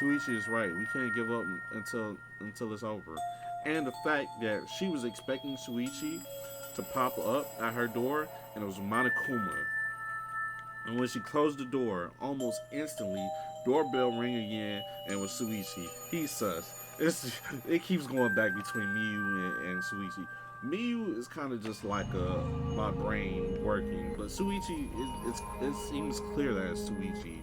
Shuichi is right. We can't give up until it's over. And the fact that she was expecting Shuichi to pop up at her door, and it was Monokuma. And when she closed the door, almost instantly, doorbell rang again, and it was Shuichi. He's sus. It keeps going back between Miyu and Shuichi. Miyu is kind of just like my brain working, but Shuichi, it seems clear that it's Shuichi.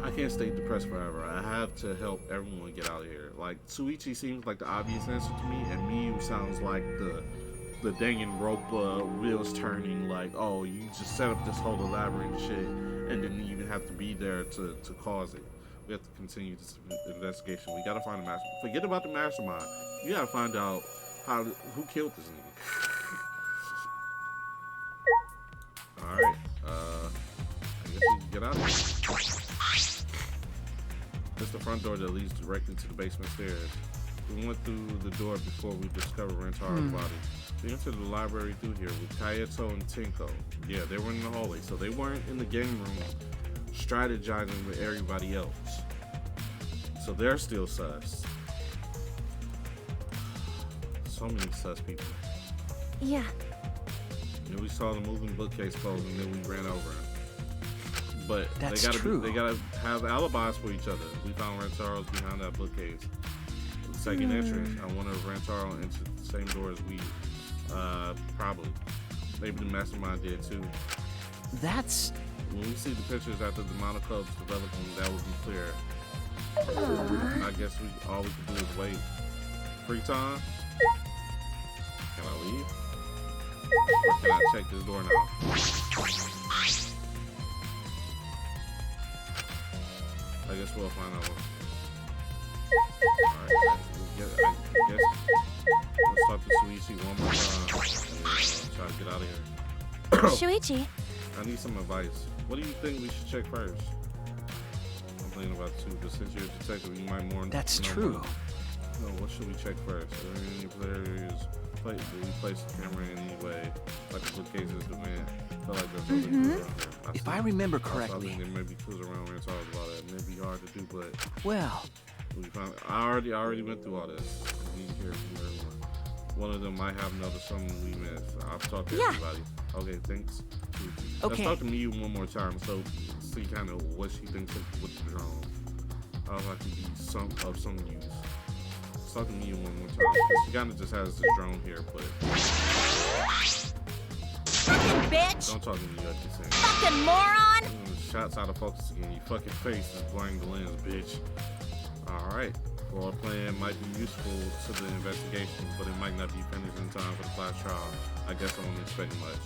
I can't stay depressed forever. I have to help everyone get out of here. Like, Shuichi seems like the obvious answer to me, and Miyu sounds like the Danganropa wheels turning, like, oh, you just set up this whole elaborate shit, and didn't even have to be there to cause it. We have to continue this investigation. We gotta find the master. Forget about the mastermind. You gotta find out who killed this nigga. All right. I guess we can get out of here. It's the front door that leads directly to the basement stairs. We went through the door before we discovered Rentaro's body. We entered the library through here with Kayato and Tinko. Yeah, they were in the hallway, so they weren't in the game room strategizing with everybody else. So they're still sus. So many sus people. Yeah. And we saw the moving bookcase close, and then we ran over him. But That's they gotta true. they gotta have alibis for each other. We found Rantaro's behind that bookcase. The second entrance. I wonder if Rantaro entered the same door as we. Probably. Maybe the mastermind did too. That's... When we see the pictures after the Mono Club's developing, that would be clear. I guess all we can do is wait. Free time? Can I leave? Or can I check this door now? I guess we'll find out. Alright, I guess let's talk to Shuichi one more time and try to get out of here. Shuichi. I need some advice. What do you think we should check first? I'm thinking about too, but since you're a detective, you might more. That's true. No, what should we check first? Are there any players? Do we place the camera in any way? Like the bookcases, the man. I feel like there's other clues around here. If I remember I correctly... think there may be clues around where it's all about it. It may be hard to do, but Well... we found. I already went through all this. We need to hear from everyone. One of them might have another something we missed. I've talked to everybody. Okay, thanks. Let's Okay. talk to Miyu one more time, so see kind of what she thinks of with the drone. I would like to be of some use. Let's talk to Miyu one more time, because she kind of just has this drone here, but Fucking bitch. don't talk to me like you're saying. Fucking moron. Shots out of focus again. Your fucking face is blurring the lens, bitch. Alright. Role playing might be useful to the investigation, but it might not be finished in time for the class trial. I guess I won't expect much.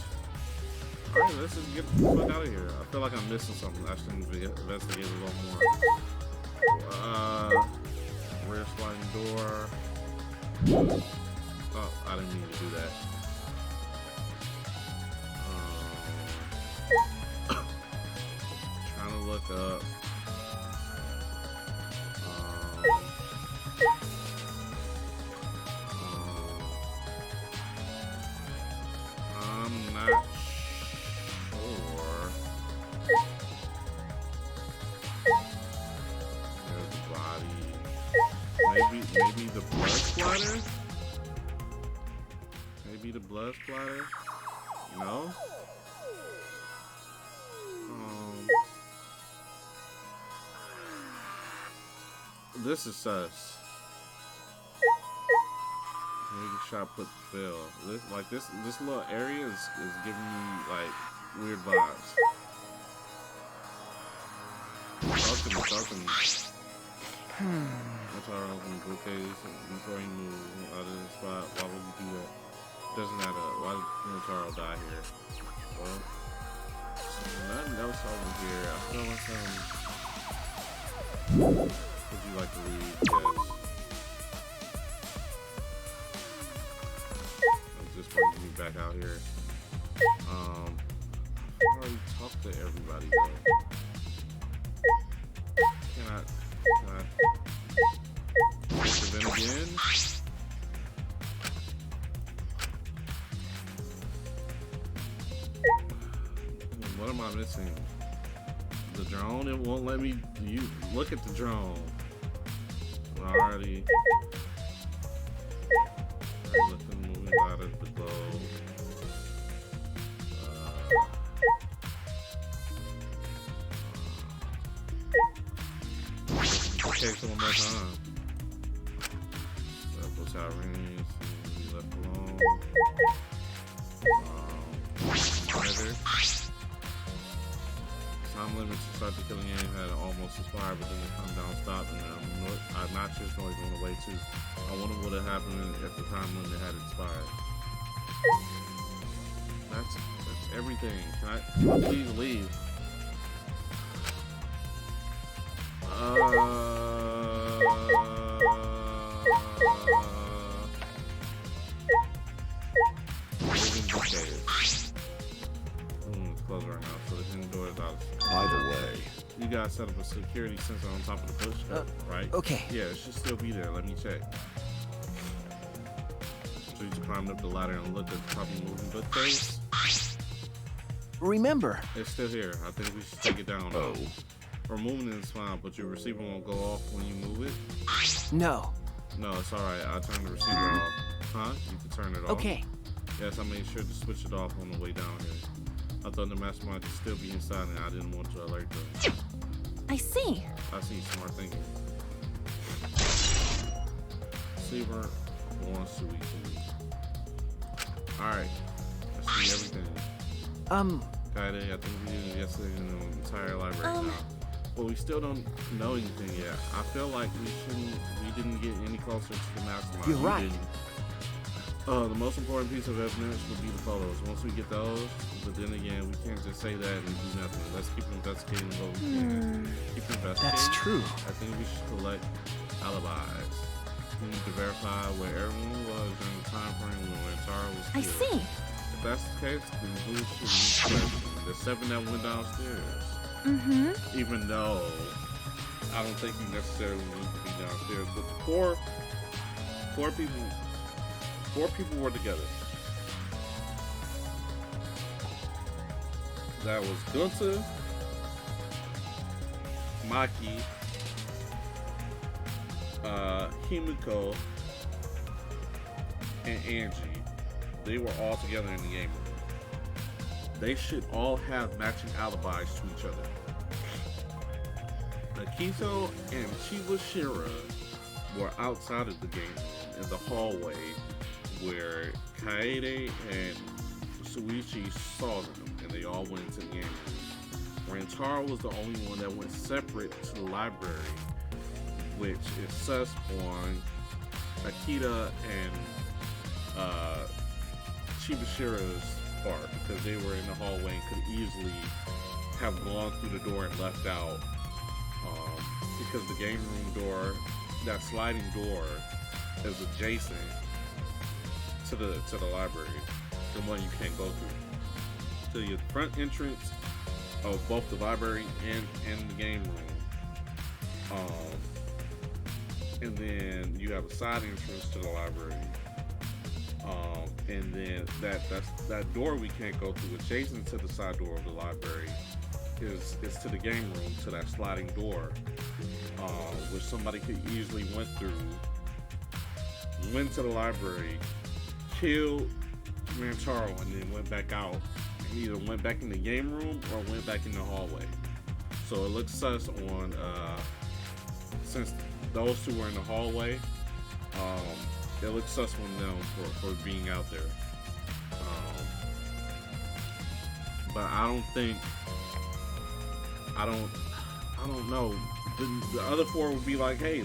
Alright, let's just get the fuck out of here. I feel like I'm missing something. I should investigate a little more. Rear sliding door. Oh, I didn't mean to do that. Trying to look up. I'm not sure. There's the body. Maybe the blood splatter? Maybe the blood splatter? No? This is sus. Maybe shot put fail. This little area is giving me like weird vibes. Talk to me. That's our open bookcase before he moves out of the spot. Why would you do that? Doesn't matter. Why did Notaro die here? Well, nothing else over here. I feel like would you like to read? Yes. It just brings me back out here. I already talked to everybody though. Can I hit the vent again? What am I missing? The drone? It won't let me look at the drone. Alrighty. Nothing moving out of the globe. Okay, so one more time. Double sirens, be left alone. Monitor. Time limit to start the killing game had almost expired, but then the countdown stopped and the obnoxious noise went away too. I wonder what had happened if the time limit had expired. That's everything. Can I please leave? you guys set up a security sensor on top of the bush, right? Okay. Yeah, it should still be there. Let me check. So you just climbed up the ladder and looked at the top of the moving bookcase. Remember. It's still here. I think we should take it down. Oh. Removing it is fine, but your receiver won't go off when you move it. No. No, it's alright. I turned the receiver off. Huh? You can turn it off. Okay. Yes, I made sure to switch it off on the way down here. I thought the mastermind could still be inside and I didn't want to alert them. I see. I see smart thinking. Receiver wants to weak. Alright. I see everything. Kaede, I think we did it yesterday in the entire library now. But we still don't know anything yet. I feel like we didn't get any closer to the mastermind. You're right. The most important piece of evidence would be the photos. Once we get those, but then again, we can't just say that and do nothing. Let's keep investigating what we can. Keep investigating. That's true. I think we should collect alibis. We need to verify where everyone was during the time frame when Tara was killed. I see. If that's the case, then who should we question? The 7 that went downstairs. Mm-hmm. Even though I don't think you necessarily need to be downstairs, but the four people were together. That was Gunta, Maki, Himiko, and Angie. They were all together in the game room. They should all have matching alibis to each other. Nakito and Chibashira were outside of the game room in the hallway where Kaede and Suichi saw them, and they all went into the game room. Rantaro was the only one that went separate to the library, which is sus on Akita and Chibashira's part, because they were in the hallway and could easily have gone through the door and left out, because the game room door, that sliding door, is adjacent to the library, the one you can't go through. To the front entrance of both the library and the game room, and then you have a side entrance to the library. And then that door we can't go through adjacent to the side door of the library is to the game room, to that sliding door, which somebody could easily went to the library, killed Rantaro, and then went back out, and either went back in the game room or went back in the hallway. So it looks sus on since those two were in the hallway. It looks sus on them for being out there. But I don't know. The other four would be like, hey,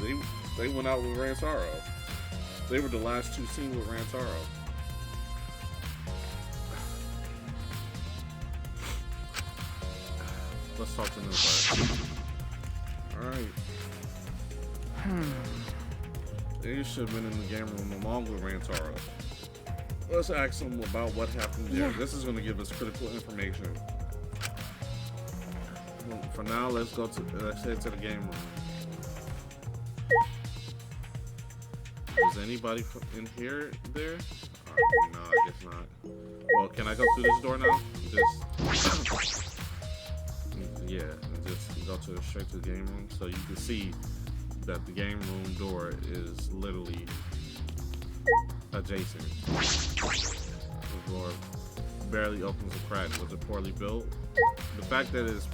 they went out with Rantaro. They were the last two seen with Rantaro. Let's talk to them about it. Alright. They should have been in the game room along with Rantaro. Let's ask them about what happened there. Yeah. This is going to give us critical information. Well, for now, let's head to the game room. Is anybody in here there? No, I guess not. Well, can I go through this door now? Yeah, and just go straight to the game room, so you can see that the game room door is literally adjacent. The door barely opens a crack. Was it poorly built? The fact that it's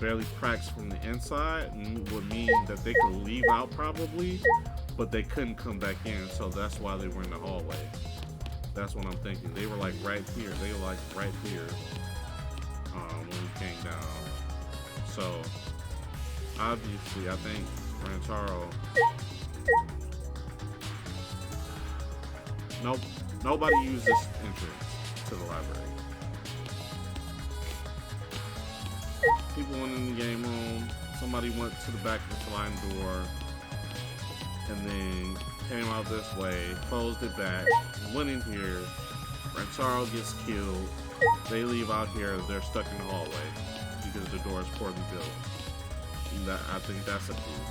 barely cracks from the inside would mean that they could leave out probably, but they couldn't come back in, so that's why they were in the hallway. That's what I'm thinking. They were like right here. They were like right here when we came down. So obviously, I think Rantaro. Nope. Nobody used this entrance to the library. People went in the game room. Somebody went to the back of the sliding door, and then came out this way, closed it back, went in here. Rantaro gets killed. They leave out here. They're stuck in the hallway because the door is poorly built. I think that's a clue.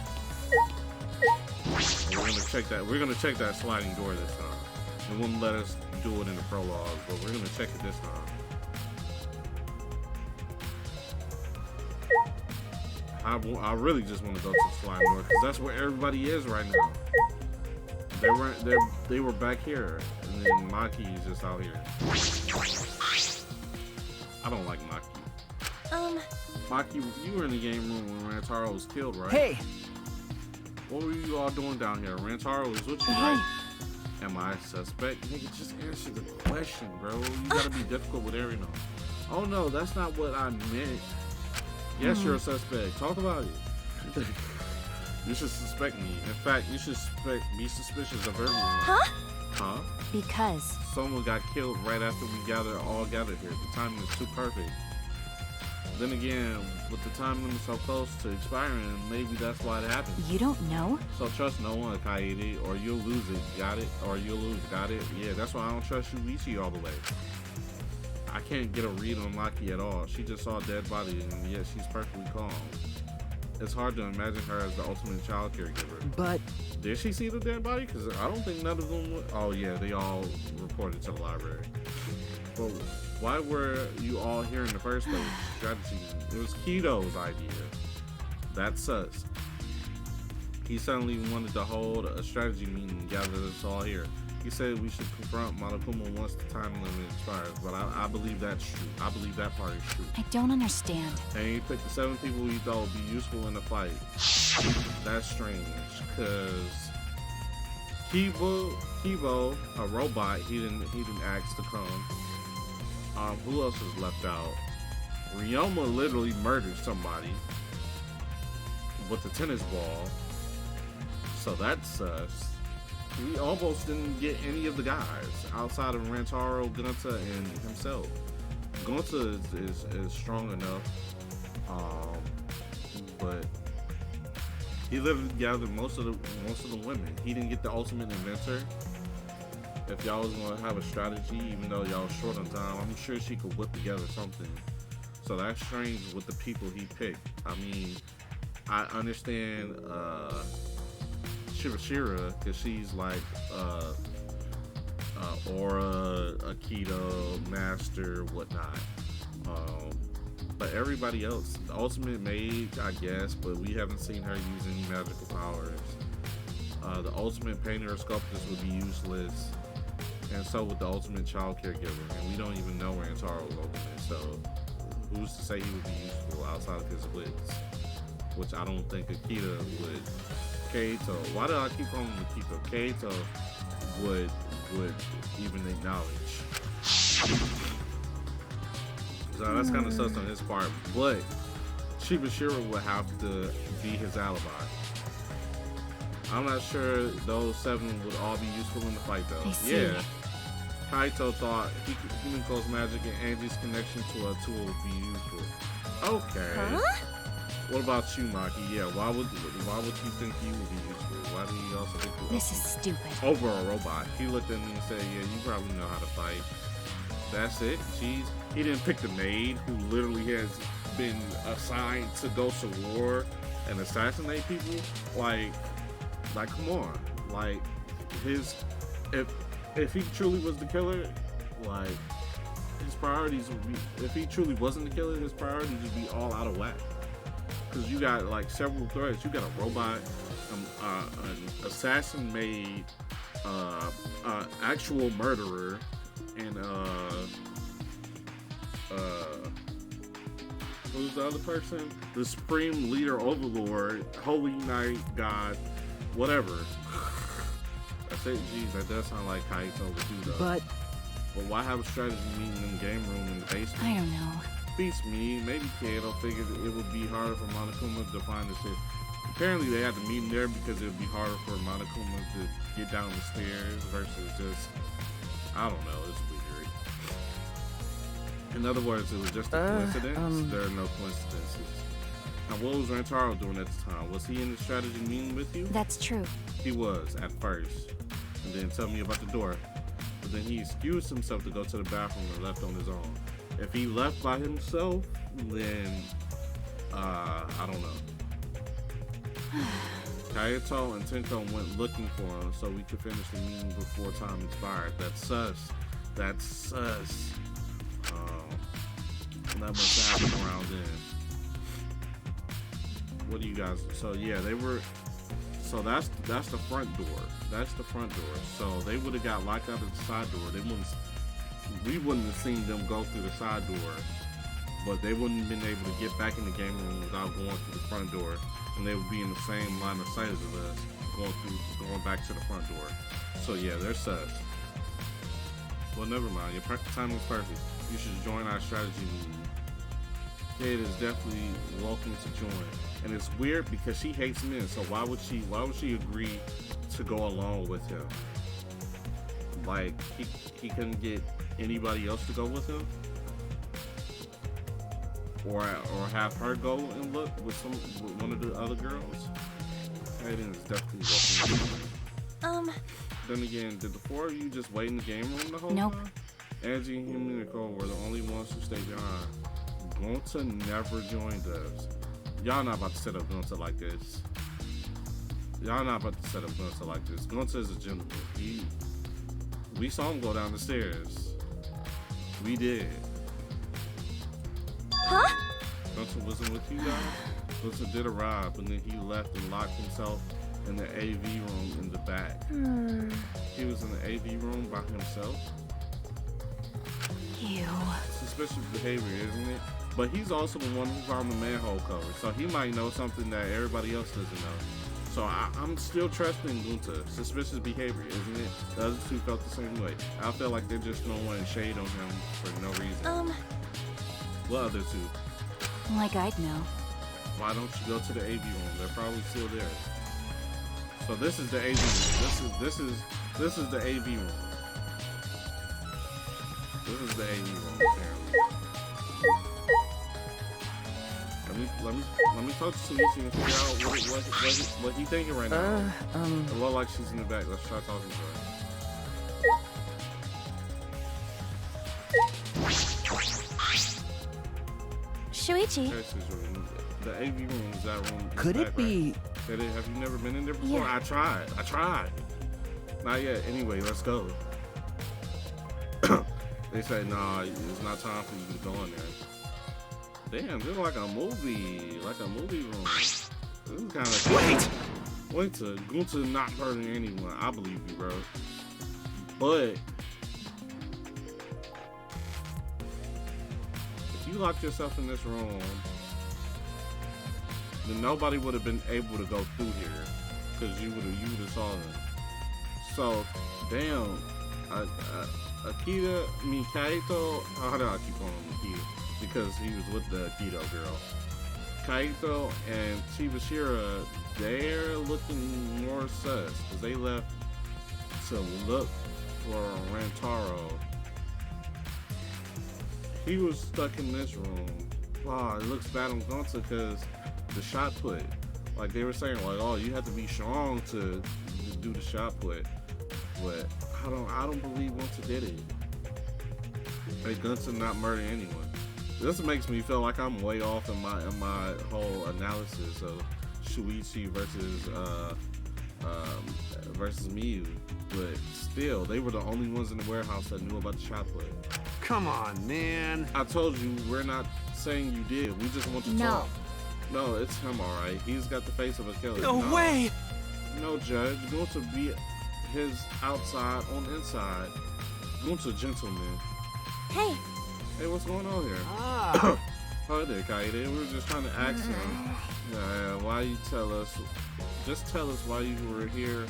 And we're gonna check that. We're gonna check that sliding door this time. It wouldn't let us do it in the prologue, but we're gonna check it this time. I really just want to go to the sliding door because that's where everybody is right now. They were back here, and then Maki is just out here. I don't like Maki. Maki, you were in the game room when Rantaro was killed, right? Hey! What were you all doing down here? Rantaro was with you, right? Am I a suspect? Nigga, just answer the question, bro. You gotta be difficult with everything. Oh no, that's not what I meant. Yes, you're a suspect. Talk about it. You should suspect me. In fact, you should be suspicious of everyone. Huh? Because. Someone got killed right after we all gathered here. The timing is too perfect. Then again, with the time limit so close to expiring, maybe that's why it happened. You don't know? So trust no one, Kaede, or you'll lose it. Got it? Or you'll lose. Got it? Yeah, that's why I don't trust Yuichi all the way. I can't get a read on Maki at all. She just saw a dead body, and yet she's perfectly calm. It's hard to imagine her as the ultimate child caregiver. But did she see the dead body? Because I don't think none of them would. Oh yeah, they all reported to the library. But why were you all here in the first place? Strategy. It was Kito's idea. That's sus. He suddenly wanted to hold a strategy meeting and gather us all here. He said we should confront Monokuma once the time limit expires, but I believe that's true. I believe that part is true. I don't understand. And he picked the 7 people he thought would be useful in the fight. That's strange, because Kibo, a robot, he didn't ask to come. Who else was left out? Ryoma literally murdered somebody with a tennis ball, so that's sus. We almost didn't get any of the guys outside of Rantaro, Gunta, and himself. Gunta is strong enough, but he literally gathered most of the women. He didn't get the ultimate inventor. If y'all was gonna have a strategy, even though y'all was short on time, I'm sure she could whip together something. So that's strange with the people he picked. I mean, I understand Shira, because she's like Aura, Akito, Master, whatnot. But everybody else, the ultimate maid, I guess, but we haven't seen her use any magical powers. The ultimate painter or sculptress would be useless, and so would the ultimate child caregiver. And we don't even know Rantaro's ultimate, so who's to say he would be useful outside of his wits? Which I don't think Akita would. Kaito, why do I keep calling him Akito? Kaito would even acknowledge. So that's kind of sus on his part, but Shibashira would have to be his alibi. I'm not sure those 7 would all be useful in the fight though. Yeah. Kaito thought human close magic and Angie's connection to a tool would be useful. Okay. Huh? What about you, Maki? Yeah, why would you think you would be useful? Why do you also think This is stupid. over a robot? He looked at me and said, yeah, you probably know how to fight. That's it? Jeez. He didn't pick the maid who literally has been assigned to go to war and assassinate people. Like come on. Like if he truly was the killer, like his priorities would be, if he truly wasn't the killer, his priorities would be all out of whack. Because you got like several threats. You got a robot, an assassin maid, actual murderer, and who's the other person? The Supreme Leader Overlord, Holy Knight, God, whatever. That's it. Jeez, that does sound like Kaito would do though. But why have a strategy meeting in the game room in the basement? I don't know. Beats me. Maybe Kato figured it would be harder for Monokuma to find the shit. Apparently they had to meet him there because it would be harder for Monokuma to get down the stairs versus just, I don't know, it's weird. In other words, it was just a coincidence. There are no coincidences. Now, what was Rantaro doing at the time? Was he in the strategy meeting with you? That's true. He was, at first. And then tell me about the door. But then he excused himself to go to the bathroom and left on his own. If he left by himself, then, I don't know. Kaito and Tenko went looking for him so we could finish the meeting before time expired. That's sus. That's sus. That must have happened around then. What do you guys? So yeah, they were. So that's the front door. That's the front door. So they would have got locked out of the side door. We wouldn't have seen them go through the side door, but they wouldn't have been able to get back in the game room without going through the front door, and they would be in the same line of sight as us, going back to the front door. So yeah, they're sus. Well, never mind. Your timing's perfect. You should join our strategy meeting. Kate is definitely welcome to join. And it's weird because she hates men, so why would she agree to go along with him? Like he couldn't get anybody else to go with him? Or have her go and look with one of the other girls? Hayden is definitely welcome. Then again, did the four of you just wait in the game room the whole time? Angie and him and Nicole were the only ones who stayed behind. Gonta never joined us. Y'all not about to set up Gonta like this. Gonta is a gentleman. We saw him go down the stairs. We did. Huh? Gonta wasn't with you guys? Gonta did arrive, but then he left and locked himself in the AV room in the back. He was in the AV room by himself. Ew. Suspicious behavior, isn't it? But he's also the one who found the manhole cover, so he might know something that everybody else doesn't know. So I'm still trusting Gunta. Suspicious behavior, isn't it? The other two felt the same way. I feel like they're just throwing shade on him for no reason. What other two? Like I'd know. Why don't you go to the AV room? They're probably still there. So this is the AV room. This is the AV room. This is the AV room, apparently. Let me talk to Suichi and figure out what he thinking right now. It looks like she's in the back. Let's try talking to her. Shuichi. Okay, the AV room is that room. Could it be? Right? Have you never been in there before? Yeah. I tried. Not yet. Anyway, let's go. They say, nah, it's not time for you to go in there. Damn, this is like a movie room. This is kind of wait to Gunta not hurting anyone. I believe you, bro. But if you locked yourself in this room, then nobody would have been able to go through here because you would have saw them. So, damn, Kaito. How do I keep calling him Akita? Because he was with the Akito girl. Kaito and Chibashira, they're looking more sus because they left to look for Rantaro. He was stuck in this room. Wow, it looks bad on Gonta because the shot put. Like they were saying, like, oh, you have to be strong to do the shot put. But I don't believe Gonta did it. Hey, Gonta not murder anyone. This makes me feel like I'm way off in my whole analysis of Shuichi versus Miyu. But still, they were the only ones in the warehouse that knew about the shot put. Come on, man. I told you, we're not saying you did. We just want to talk. No, it's him, alright. He's got the face of a killer. No way! No, Judge. Going to be his outside on the inside. Going to gentleman. Hey. Hey, what's going on here? Ah. Hi there, Kaide. We were just trying to ask him. Why you just tell us why you were here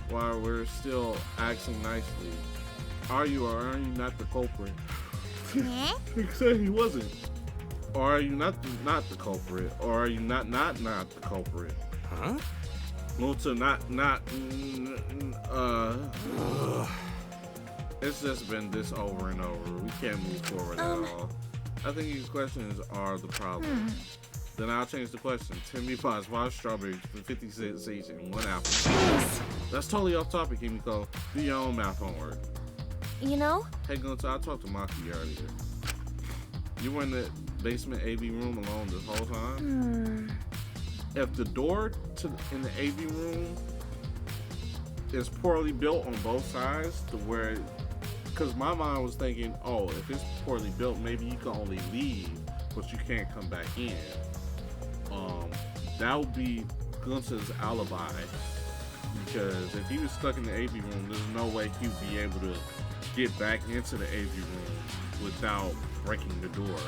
while we're still acting nicely. Are you or are you not the culprit? He said he wasn't. Or are you not the culprit? Or are you not the culprit? Huh? It's just been this over and over. We can't move forward at all. I think these questions are the problem. Then I'll change the question. 10 meat pies, 5 strawberries, for 50 cents each, and 1 apple. Please. That's totally off topic, Himiko. Do your own math homework. You know? Hey, Gunta, I talked to Maki earlier. You were in the basement AV room alone this whole time? if the door in the AV room is poorly built on both sides, to where, because my mind was thinking, oh, if it's poorly built, maybe you can only leave, but you can't come back in. That would be Gunther's alibi, because if he was stuck in the AV room, there's no way he would be able to get back into the AV room without breaking the door.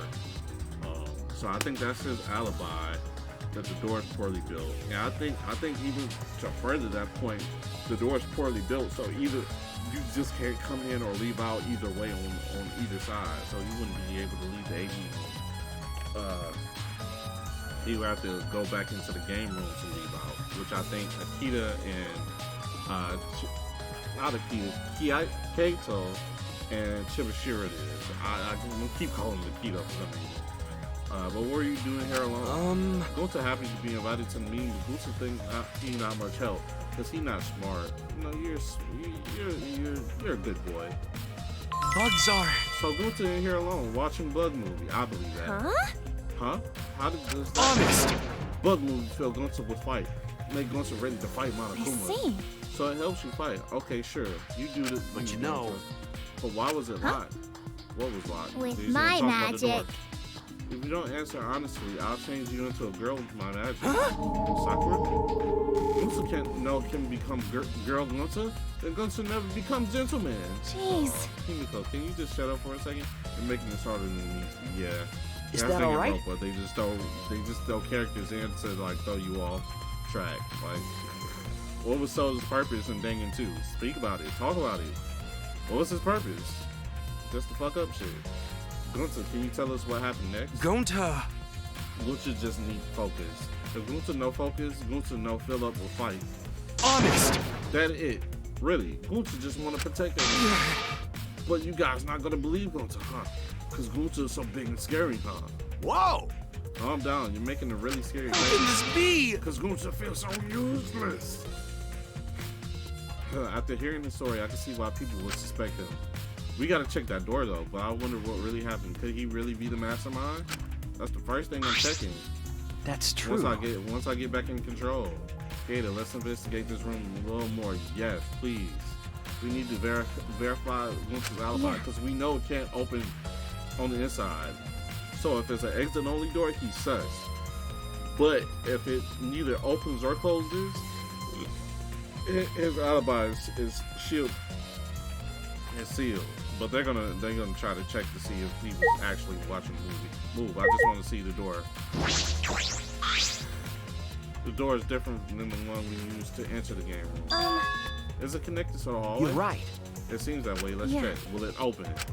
So I think that's his alibi, that the door is poorly built. And I think even to further that point, the door is poorly built, so either you just can't come in or leave out either way on either side, so you wouldn't be able to leave the AV room. He would have to go back into the game room to leave out, which I think Akita and not Akita, Kaito and Chibashira did. I keep calling him Akita for some reason. But what are you doing here alone? Gunther happy to be invited to the meeting. Gunther thinks he not much help because he not smart. You know, you're a good boy. Bugs are. So Gunther in here alone watching Bug movie. I believe that. Huh? How did this? Honest. Bug movie feel Gunther would fight. Make Gunther ready to fight Monokuma. I see. So it helps you fight. Okay, sure. You do this. But you know. But why was it locked? What was locked? With So you my said talk about the door. magic. If you don't answer honestly, I'll change you into a girl with my magic. Sakura? Gunther can become girl Gunther? Then Gunther never becomes gentleman. Jeez. Himiko, can you just shut up for a second? You're making this harder than it needs to be. Yeah. Is that all right? But they just throw characters in to like throw you off track. Like, what was Soda's purpose in Dangan 2? Speak about it. Talk about it. What was his purpose? Just to fuck up shit. Gunther, can you tell us what happened next? Gunther just need focus. If Gunther no focus, Gunther no fill up will fight. Honest. That it. Really. Gunther just want to protect everyone. But you guys not gonna believe Gunther, huh? Because Gunther is so big and scary, huh? Whoa! Calm down. You're making a really scary How can this be? Because Gunther feels so useless. After hearing the story, I can see why people would suspect him. We gotta check that door though, but I wonder what really happened. Could he really be the mastermind? That's the first thing I'm checking. That's true. Once I get back in control. Ada, let's investigate this room a little more. Yes, please. We need to verify Gunther's alibi because we know it can't open on the inside. So if it's an exit only door, he's sus. But if it neither opens or closes, his alibi is sealed. But they're gonna try to check to see if he was actually watching the movie. Move. I just want to see the door. The door is different than the one we used to enter the game room. Is it connected to the hallway? You're right. It seems that way. Let's check. Will it open it?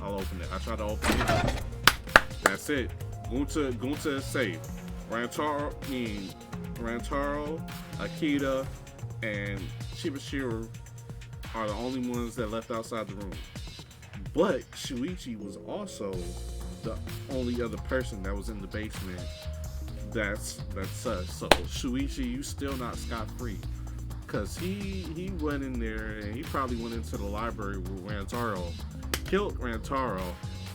I'll open it. I tried to open it. That's it. Gunther is safe. Rantaro, Akita, and Chibashira are the only ones that left outside the room. But Shuichi was also the only other person that was in the basement that's sus. So Shuichi, you still not scot-free. Cause he went in there and he probably went into the library with Rantaro, killed Rantaro,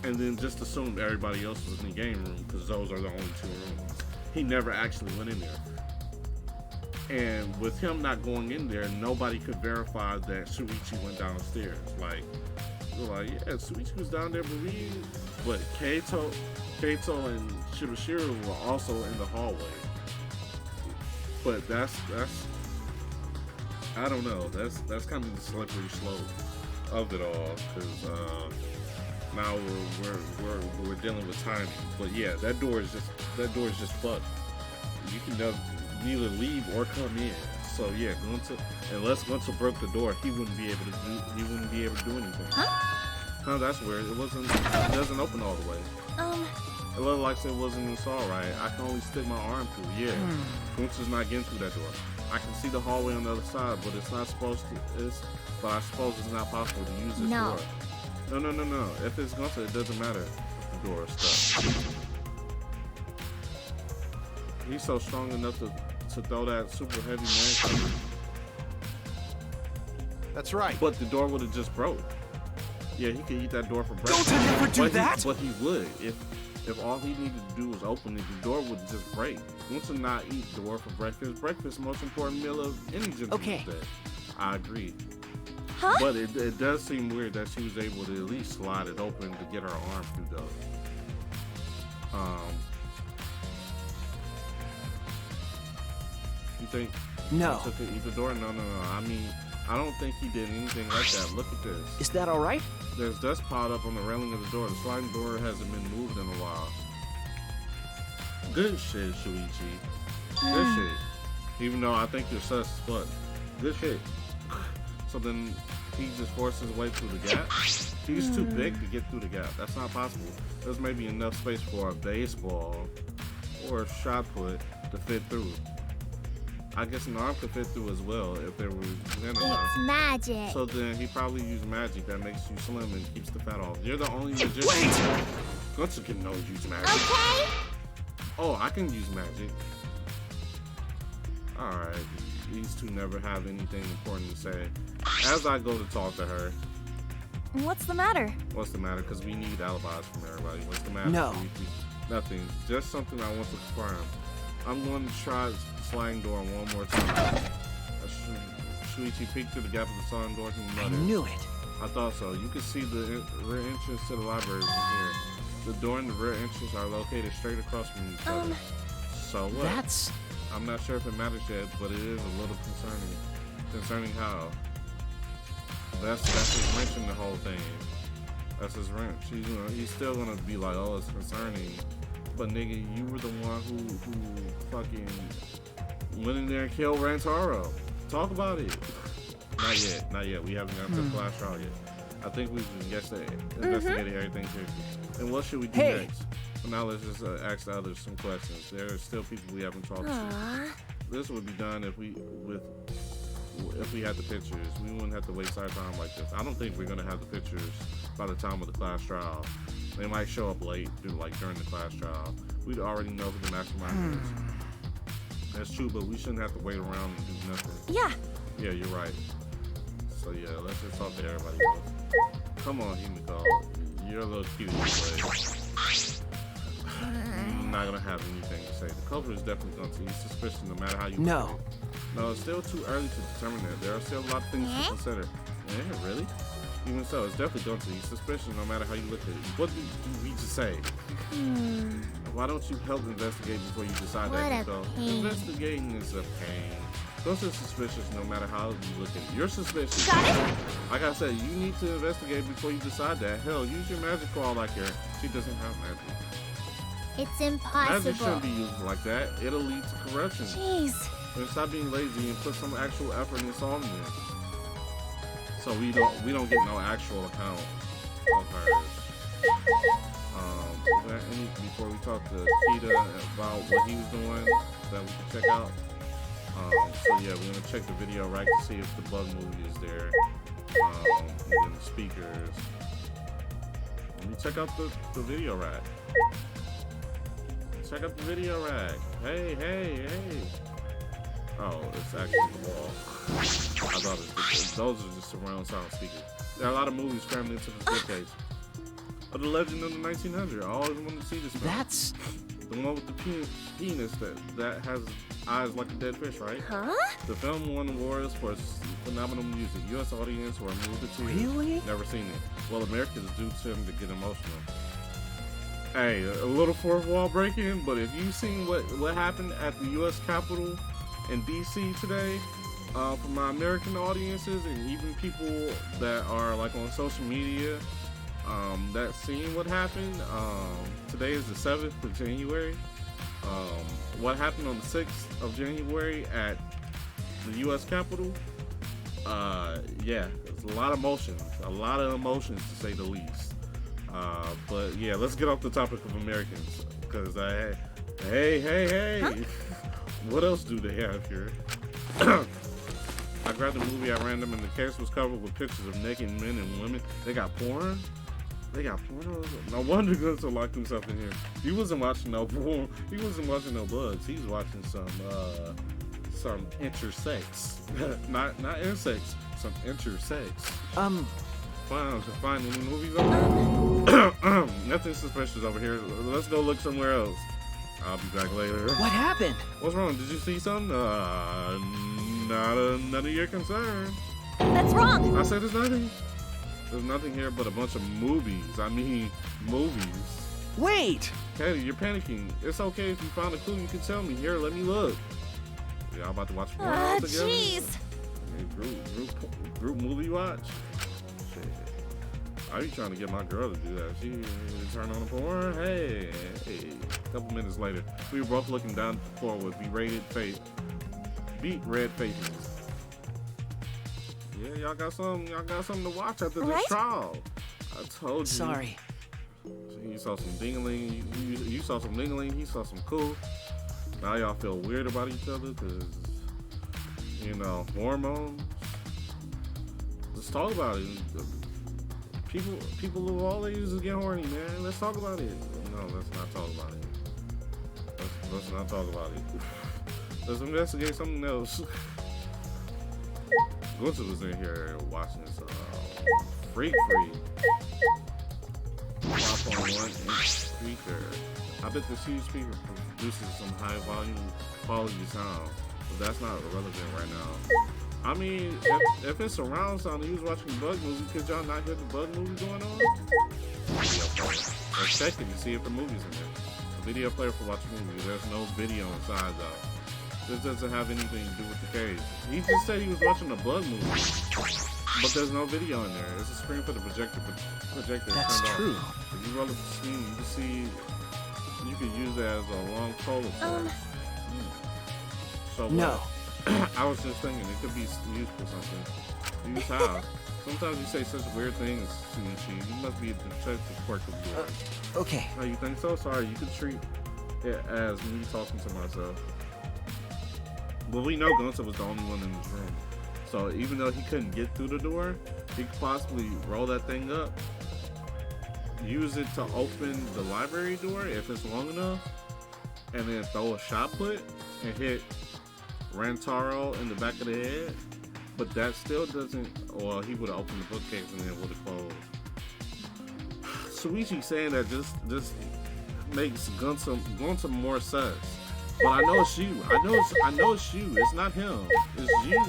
and then just assumed everybody else was in the game room because those are the only two rooms. He never actually went in there. And with him not going in there, nobody could verify that Shuichi went downstairs. Like, we're like, yeah, Shuichi was down there, but Kaito and Shibashira were also in the hallway. But that's I don't know. That's kind of the slippery slope of it all, because now we're dealing with timing. But yeah, that door is just fucked. You can neither leave or come in. So yeah, unless Gunther broke the door, he wouldn't be able to do anything. Huh? That's weird. It doesn't open all the way. It looked like it wasn't installed right. I can only stick my arm through. Yeah, Gunther's not getting through that door. I can see the hallway on the other side, but it's not supposed to. But I suppose it's not possible to use this door. No. If it's Gunther, it doesn't matter if the door is stuck. He's so strong enough to throw that super heavy man. That's right. But the door would have just broke. Yeah, he could eat that door for breakfast. Don't never do that. But he would If all he needed to do was open it, the door would just break. Once to not eat door for breakfast, breakfast is the most important meal of any gentleman's Okay. day. I agree. Huh? But it does seem weird that she was able to at least slide it open to get her arm through though. You think No. he took it, eat the door? No. I mean, I don't think he did anything like that. Look at this. Is that all right? There's dust piled up on the railing of the door. The sliding door hasn't been moved in a while. Good shit, Shuichi. Good shit. Even though I think you're sus as fuck. Good shit. So then he just forced his way through the gap. He's too big to get through the gap. That's not possible. There's maybe enough space for a baseball or a shot put to fit through. I guess an arm could fit through as well if there was enough. It's magic. So then he probably used magic that makes you slim and keeps the fat off. You're the only magician. Wait! Gunther can know use magic. Okay? Oh, I can use magic. Alright. These two never have anything important to say. As I go to talk to her, What's the matter? what's the matter? Because we need alibis from everybody. What's the matter? No. Nothing. Just something I want to confirm. I'm going to try the sliding door one more time. Shuichi peeked through the gap of the sliding door. He I muttered. knew it. I thought so. You can see the rear entrance to the library from here. The door and the rear entrance are located straight across from each other. So what? That's... I'm not sure if it matters yet, but it is a little concerning. Concerning how? That's his wrench in the whole thing. That's his wrench. He's still gonna be like, oh, it's concerning. But nigga, you were the one who fucking went in there and killed Rantaro. Talk about it. Not yet. We haven't gotten to the flash trial yet. I think we've investigated everything here. And what should we do next? So now let's just ask the others some questions. There are still people we haven't talked to. Aww. This would be done if we had the pictures. We wouldn't have to waste our time like this. I don't think we're gonna have the pictures by the time of the class trial. They might show up late, during the class trial. We'd already know who the mastermind is. That's true, but we shouldn't have to wait around and do nothing. Yeah. Yeah, you're right. So yeah, let's just talk to everybody else. Come on, Himiko. You're a little cute, but you're not gonna have anything to say. The culprit is definitely going to be suspicious no matter how you No. put it. No, it's still too early to determine that. There are still a lot of things to consider. Yeah, really? Even so, it's definitely going to be suspicious no matter how you look at it. What do we just say? Why don't you help investigate before you decide What that, a Himiko? pain. Investigating is a pain. Those are suspicious no matter how you look at it. You're suspicious. Got it? Like I said, you need to investigate before you decide that. Hell, use your magic for all I care. She doesn't have magic. It's Magic impossible. shouldn't be used like that. It'll lead to corruption. Jeez. And stop being lazy and put some actual effort in solving this. So we don't get no actual account of hers. Is there any before we talk to Kita about what he was doing that we can check out? So yeah, we're gonna check the video right to see if the bug movie is there. And then the speakers. Let me check out the video rack. Check out the video rack. Hey. Oh, it's actually the wall. I thought those are just surround sound speakers. There are a lot of movies crammed into this bookcase. Of the Legend of the 1900. I always wanted to see this film. That's... The one with the penis that has eyes like a dead fish, right? Huh? The film won awards for its phenomenal music. U.S. audience were moved to tears. Really? Never seen it. Well, Americans do tend to get emotional. Hey, a little fourth wall breaking, but if you've seen what happened at the U.S. Capitol in D.C. today, for my American audiences and even people that are like on social media, that seen what happened. Today is the 7th of January. What happened on the 6th of January at the U.S. Capitol? Yeah, there's a lot of emotions to say the least. But yeah, let's get off the topic of Americans, because hey, Huh? What else do they have here? I grabbed a movie at random, and the case was covered with pictures of naked men and women. They got porn. No wonder Gunther locked himself in here. He wasn't watching no porn. He wasn't watching no bugs. He was watching some intersex. not insects. Some intersex. find any movies over here? Nothing suspicious over here. Let's go look somewhere else. I'll be back later. What happened? What's wrong? Did you see something? None of your concern. That's wrong. I said there's nothing. There's nothing here but a bunch of movies. I mean, movies. Wait! Katie, you're panicking. It's okay if you found a clue. You can tell me. Here, let me look. Y'all about to watch porno together? Jeez. Group movie watch? Shit. Are you trying to get my girl to do that? She turn on the porn? Hey. A couple minutes later, we were both looking down the floor with beat red faces. Yeah, y'all got something to watch after this trial. I told you. Sorry. You saw some dingling. You saw some dingling. He saw some cool. Now y'all feel weird about each other because, you know, hormones. Let's talk about it. People of all ages get horny, man. Let's talk about it. No, let's not talk about it. Let's not talk about it. Let's investigate something else. Gunther was in here watching this Freak Free 5.1 inch speaker. I bet this huge speaker produces some high volume quality sound, but that's not relevant right now. I mean, if it's surround sound and you was watching a bug movie, could y'all not hear the bug movie going on? Or check it and see if the movie's in there. A video player for watching movies. There's no video inside though. This doesn't have anything to do with the case. He just said he was watching a bug movie, but there's no video in there. It's a screen for the projector. That's true. If you roll up the screen, you can see. You could use it as a long pole source. So no. I was just thinking it could be used for something. Use how? Sometimes you say such weird things, Shinichi. You must be a detective quirk of yours. Okay. Oh, you think so? Sorry, you could treat it as me talking to myself. But we know Gunther was the only one in this room. So even though he couldn't get through the door, he could possibly roll that thing up, use it to open the library door if it's long enough, and then throw a shot put and hit Rantaro in the back of the head. But that still doesn't, well, he would have opened the bookcase and then would have closed. Shuichi saying that just makes Gunther more sus. But I know it's you. I know it's you. It's not him. It's you.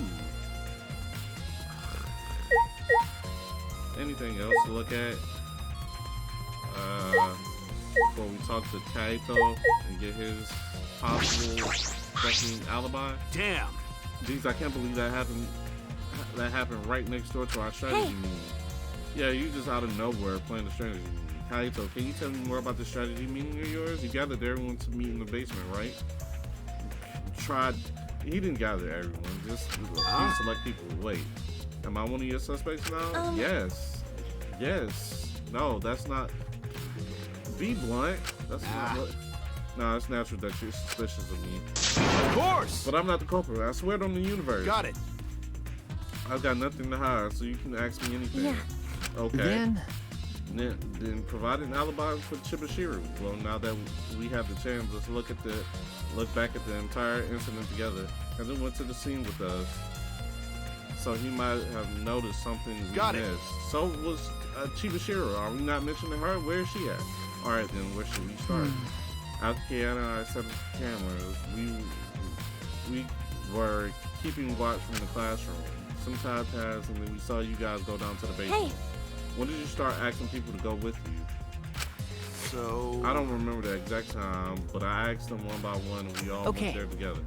Anything else to look at? Before we talk to Kaito and get his possible second alibi. Damn. Jeez, I can't believe that happened. That happened right next door to our strategy meeting. Yeah, you just out of nowhere playing the strategy meeting. Kaito, can you tell me more about the strategy meeting of yours? You gathered everyone to meet in the basement, right? He didn't gather everyone, just select people. Wait, am I one of your suspects now? Yes. No, that's not. Be blunt. That's not what. No, it's natural that you're suspicious of me. Of course! But I'm not the culprit. I swear it on the universe. Got it. I've got nothing to hide, so you can ask me anything. Yeah. Okay. Then provide an alibi for Chibashiru. Well, now that we have the chance, let's look back at the entire incident together, and then went to the scene with us. So he might have noticed something we missed. So was Chibashiru. Are we not mentioning her? Where is she at? All right, then where should we start? After Kiana and I set up the cameras, we were keeping watch from the classroom. Some time passed, and then we saw you guys go down to the basement. Hey. When did you start asking people to go with you? So I don't remember the exact time, but I asked them one by one, and we all went there together.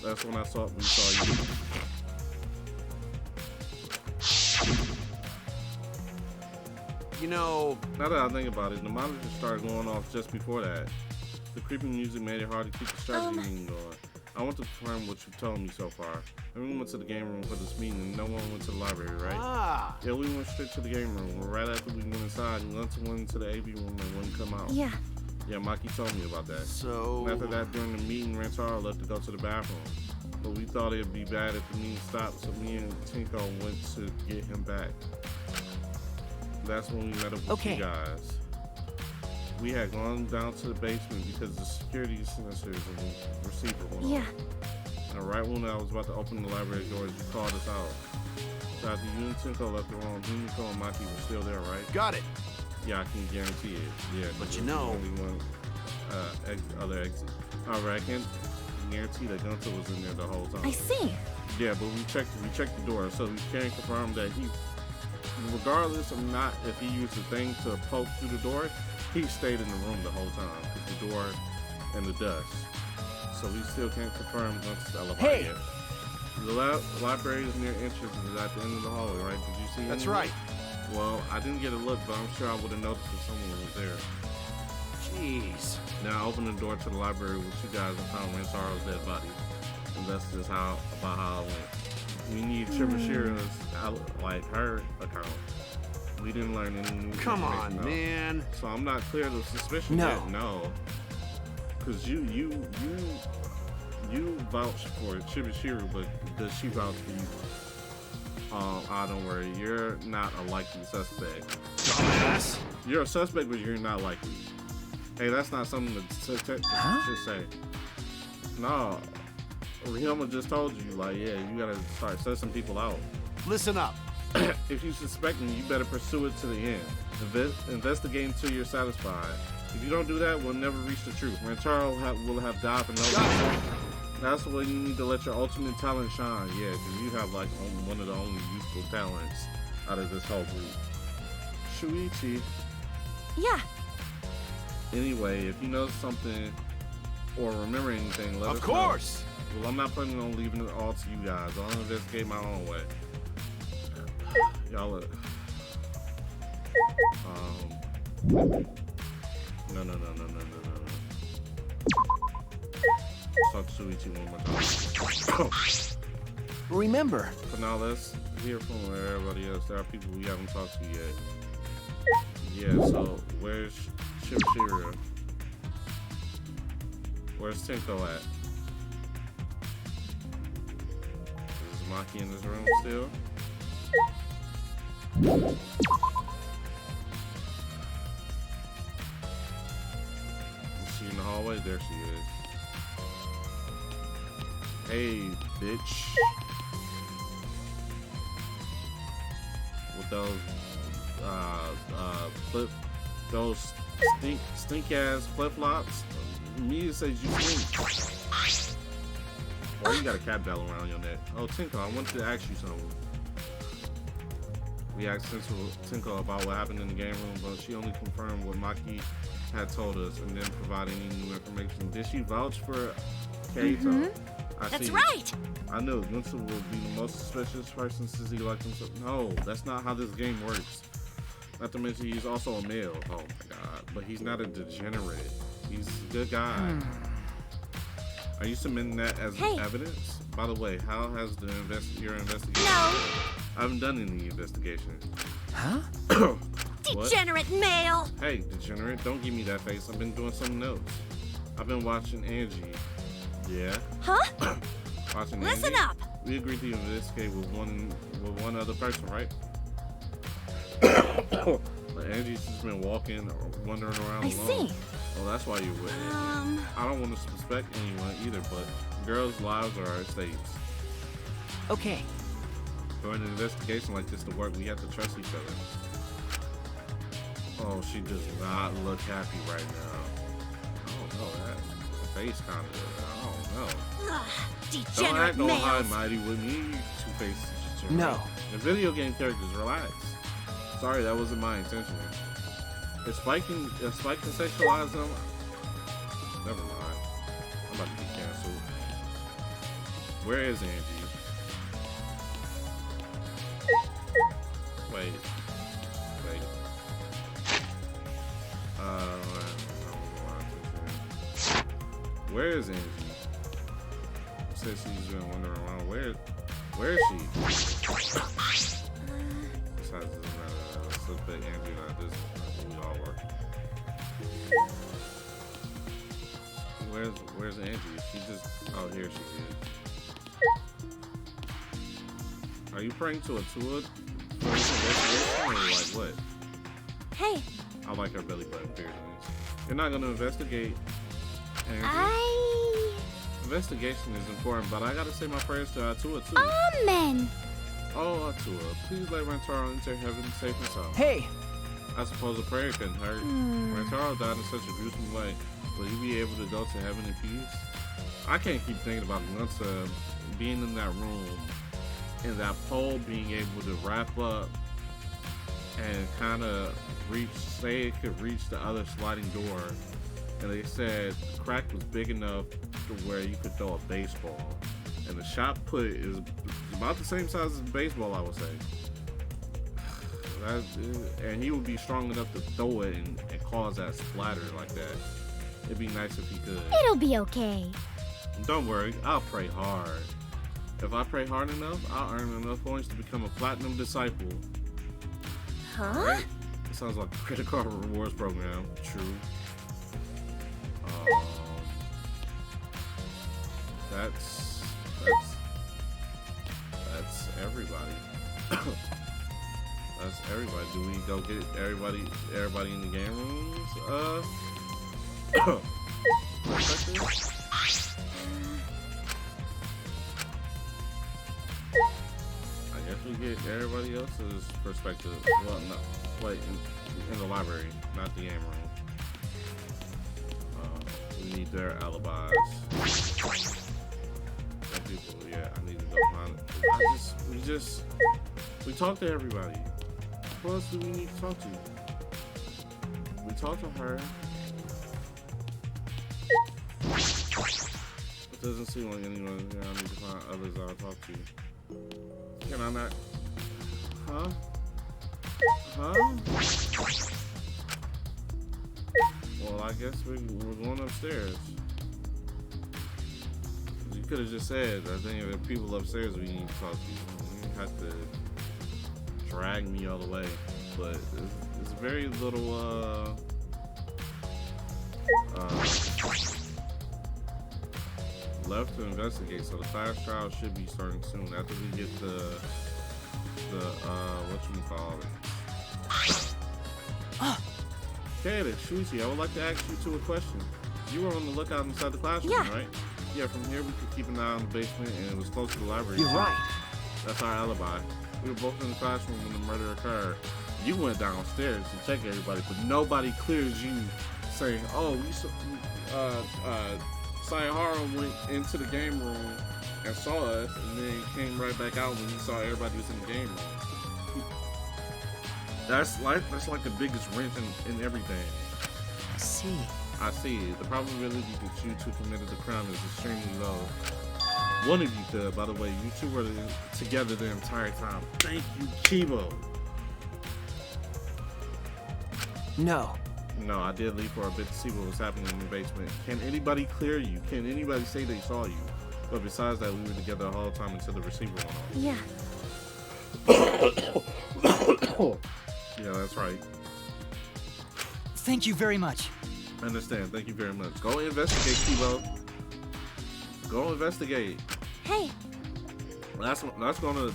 That's when we saw you. You know, now that I think about it, the monitor started going off just before that. The creeping music made it hard to keep the strategy meeting going. I want to confirm what you've told me so far. Everyone went to the game room for this meeting, and no one went to the library, right? Yeah, we went straight to the game room. Right after we went inside, and Gunter went into the AV room and wouldn't come out. Yeah, Maki told me about that. So And after that, during the meeting, Rantaro left to go to the bathroom. But we thought it'd be bad if the meeting stopped, so me and Tinko went to get him back. That's when we met up with you guys. We had gone down to the basement because the security sensors and receiver went off. And right when I was about to open the library doors, you called us out. Tati, you and Tinko left the room. Himiko and Maki were still there, right? Got it. Yeah, I can guarantee it. Yeah, But you there's know- only one other exit. Alright, I can't guarantee that Gunter was in there the whole time. I see. Yeah, but we checked the door, so we can confirm that he, regardless of not if he used the thing to poke through the door, he stayed in the room the whole time with the door and the dust. So we still can't confirm Gunter's alibi Hey! yet. The library is near entrance and is at the end of the hallway, right? Did you see That's anyone? right. Well, I didn't get a look, but I'm sure I would have noticed if someone was there. Jeez. Now I opened the door to the library with you guys and found Rantaro's dead body. And that's just about how it went. We need Shimashira's, like, her account. We didn't learn any new Come on, information, though. man. So I'm not clear of suspicion No. yet. No. Because you vouched for Shimashira, but does she vouch for you? Don't worry. You're not a likely suspect. Dumbass. You're a suspect, but you're not likely. Hey, that's not something to should say. No. Ryoma just told you, like, yeah, you gotta start sussing people out. Listen up. If you suspect them, you better pursue it to the end. Investigate until you're satisfied. If you don't do that, we'll never reach the truth. Rantaro will have died for no reason. That's when you need to let your ultimate talent shine. Yeah, because you have, like, one of the only useful talents out of this whole group. Shuichi. Yeah. Anyway, if you know something or remember anything, let us know. Of course. Well, I'm not planning on leaving it all to you guys. I'll investigate my own way. Y'all No. Talk to Suichi one more time. Remember, But now let's hear from everybody else. There are people we haven't talked to yet. Yeah, so where's Shimashira? Where's Tinko at? Is Maki in this room still? Is she in the hallway? There she is. Hey, bitch. With those stink ass flip flops. Me says you stink. Why you got a cap doll around your neck? Oh, Tinko, I wanted to ask you something. We asked Tinko about what happened in the game room, but she only confirmed what Maki had told us and didn't provide any new information. Did she vouch for Keito? That's right. I knew Gunter would be the most suspicious person since he liked himself. No, that's not how this game works. Not to mention he's also a male. Oh my god. But he's not a degenerate. He's a good guy. Are you submitting that as evidence? By the way, how has your investigation? No. I haven't done any investigation. huh? What? Degenerate male. Hey, degenerate, don't give me that face. I've been doing something else. I've been watching Angie. Yeah? Huh? Watching Listen Angie. up. We agreed to investigate with one other person, right? But Angie's just been walking or wandering around I alone. see. Oh, that's why you're with Angie. I don't want to suspect anyone either, but girls' lives are at stake. Okay. For an investigation like this to work, we have to trust each other. Oh, she does not look happy right now. I don't know that. Her face kind of. I don't know. Ugh, Don't degenerate act all high males. mighty with me, you two faces. No. The video game characters, relax. Sorry, that wasn't my intention. If Spike can sexualize them, never mind. I'm about to get canceled. Where is Angie? Wait. Where is Angie? Says she's been wandering around. Where is she? Besides, doesn't matter. Suspect Angie and I just we all work. Where's Angie? She just here she is. Are you praying to a tour? Or like what? Hey, I like her belly button piercings. You're not gonna investigate Angie. Investigation is important, but I gotta say my prayers to Atua too. Amen. Oh, Atua, please let Rantaro enter heaven safe and sound. Hey, I suppose a prayer couldn't hurt. Rantaro died in such a gruesome way. Will he be able to go to heaven in peace? I can't keep thinking about Gunsa being in that room and that pole being able to wrap up and kind of say it could reach the other sliding door. And they said the crack was big enough to where you could throw a baseball. And the shot put is about the same size as a baseball, I would say. And he would be strong enough to throw it and cause that splatter like that. It'd be nice if he could. It'll be okay. Don't worry, I'll pray hard. If I pray hard enough, I'll earn enough points to become a platinum disciple. Huh? Right? Sounds like a credit card rewards program. True. That's everybody. That's everybody. Do we go get everybody in the game rooms? I guess we get everybody else's perspective. Well, no, wait, in the library, not the game room. We need their alibis. Some people, yeah, I need to go find it. We talked to everybody. Who else do we need to talk to? We talked to her. It doesn't seem like anyone here. I need to find others I'll talk to. Can I not? Huh? Well, I guess we're going upstairs. You could have just said, I think there are people upstairs we need to talk to. You didn't have to drag me all the way. But it's very little, left to investigate. So the fast trial should be starting soon after we get the whatchamacallit. Okay, Shuichi, I would like to ask you two a question. You were on the lookout inside the classroom, Yeah. right? Yeah, from here we could keep an eye on the basement and it was close to the library. you're right. That's our alibi. We were both in the classroom when the murder occurred. You went downstairs to check everybody, but nobody clears you saying, oh, Sayahara went into the game room and saw us and then he came right back out when he saw everybody was in the game room. That's like the biggest wrench in everything. I see. I see. The probability that you two committed the crime is extremely low. One of you could, by the way. You two were together the entire time. Thank you, Kibo. No. No, I did leave for a bit to see what was happening in the basement. Can anybody clear you? Can anybody say they saw you? But besides that, we were together the whole time until the receiver went off. Yeah. Yeah, that's right. Thank you very much. I understand. Thank you very much. Go investigate, Kibo. Go investigate. Hey. That's gonna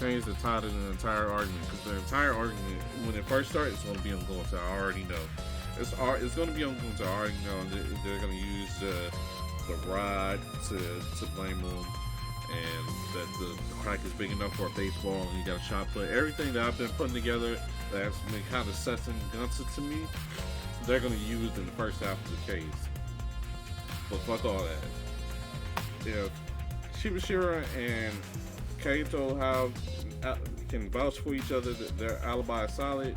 change the tide of the entire argument, because the entire argument, when it first starts, it's gonna be on Gunta. I already know. It's gonna be on Gunta. I already know. They're gonna use the rod to blame them, and that the crack is big enough for a baseball, and you got a shot put. Everything that I've been putting together that's been kind of setting Gunta to me, they're gonna use in the first half of the case. But fuck all that. If Shibashira and Kaito can vouch for each other, that their alibi is solid,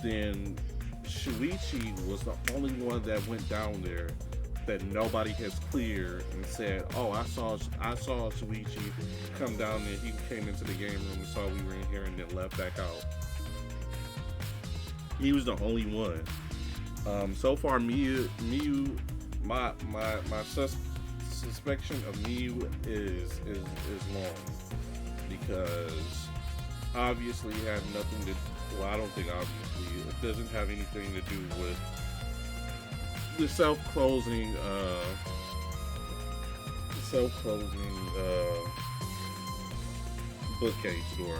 then Shuichi was the only one that went down there that nobody has cleared and said, oh, I saw Shuichi come down there. He came into the game room and saw we were in here and then left back out. He was the only one. So far, Miyu, my suspicion of Miyu is long, because obviously it had nothing to. Well, I don't think obviously it doesn't have anything to do with the self-closing bookcase door.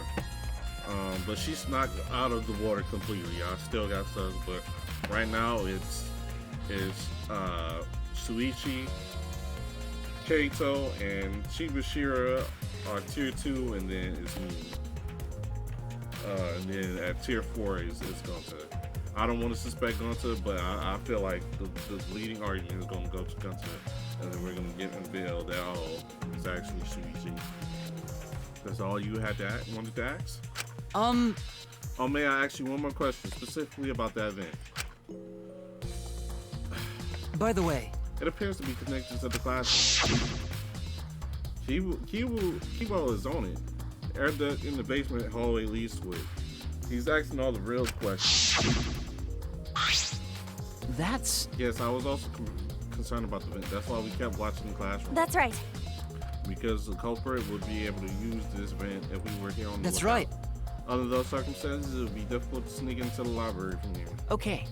But she's not out of the water completely. I still got stuff, but right now it's Shuichi, Kaito, and Shibashira are tier 2, and then it's me. And then at tier 4 is Gunter. I don't want to suspect Gunter, but I feel like the leading argument is going to go to Gunter, and then we're going to get revealed that it's actually Shuichi. That's all you wanted to ask? Oh, may I ask you one more question specifically about that event? By the way, It appears to be connected to the classroom. Kiwo is on it. Air duct in the basement hallway leads to it. He's asking all the real questions. that's... Yes, I was also concerned about the event. That's why we kept watching the classroom. That's right. Because the culprit would be able to use this event if we were here on the That's lookout. right. Under those circumstances, it would be difficult to sneak into the library from here. Okay.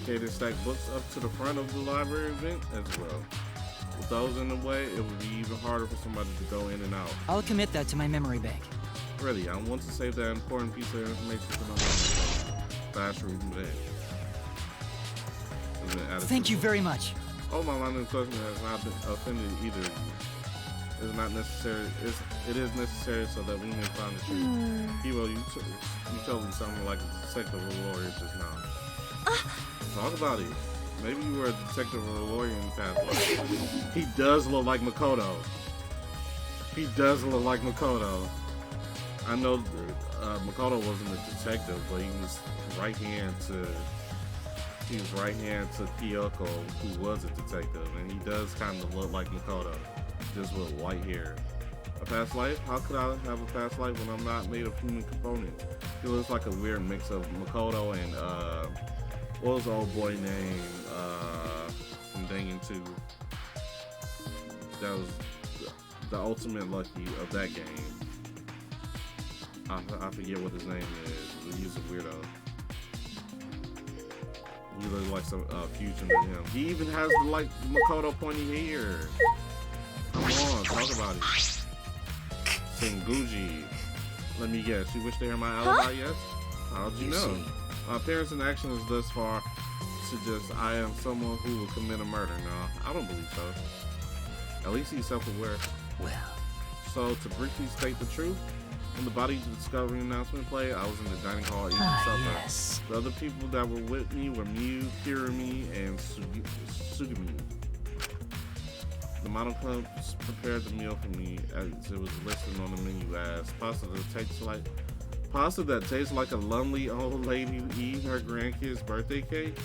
Okay, they stack books up to the front of the library event as well. With those in the way, it would be even harder for somebody to go in and out. I'll commit that to my memory bank. Really, I want to save that important piece of information for my classroom event. Thank you very much. Oh, my line of questioning has not been offended either of you. It is not necessary. It is necessary so that we may find the truth. Kiwo, you totally sounded like a detective or a lawyer just now. Talk about it. Maybe you were a detective or a lawyer in the past life. He does look like Makoto. He does look like Makoto. I know Makoto wasn't a detective, but he was right hand to Kyoko, who was a detective, and he does kind of look like Makoto, just with white hair. A past life? How could I have a past life when I'm not made of human components? He looks like a weird mix of Makoto and what was the old boy name from Danganropa 2? That was the ultimate lucky of that game. I forget what his name is. He's a weirdo. He looks like some fusion with him. He even has the like Makoto pointy hair. Come on, talk about it. Senguji. Let me guess. You wish to hear my alibi? Yes. How'd you know? My appearance and actions thus far suggest I am someone who will commit a murder. No, I don't believe so. At least he's self-aware. Well, So to briefly state the truth, when the body discovery announcement played, I was in the dining hall eating supper. yes. The other people that were with me were Miu, Kirimi, and Sugimi. The model club prepared the meal for me as it was listed on the menu as pasta that tastes like a lonely old lady eating her grandkid's birthday cake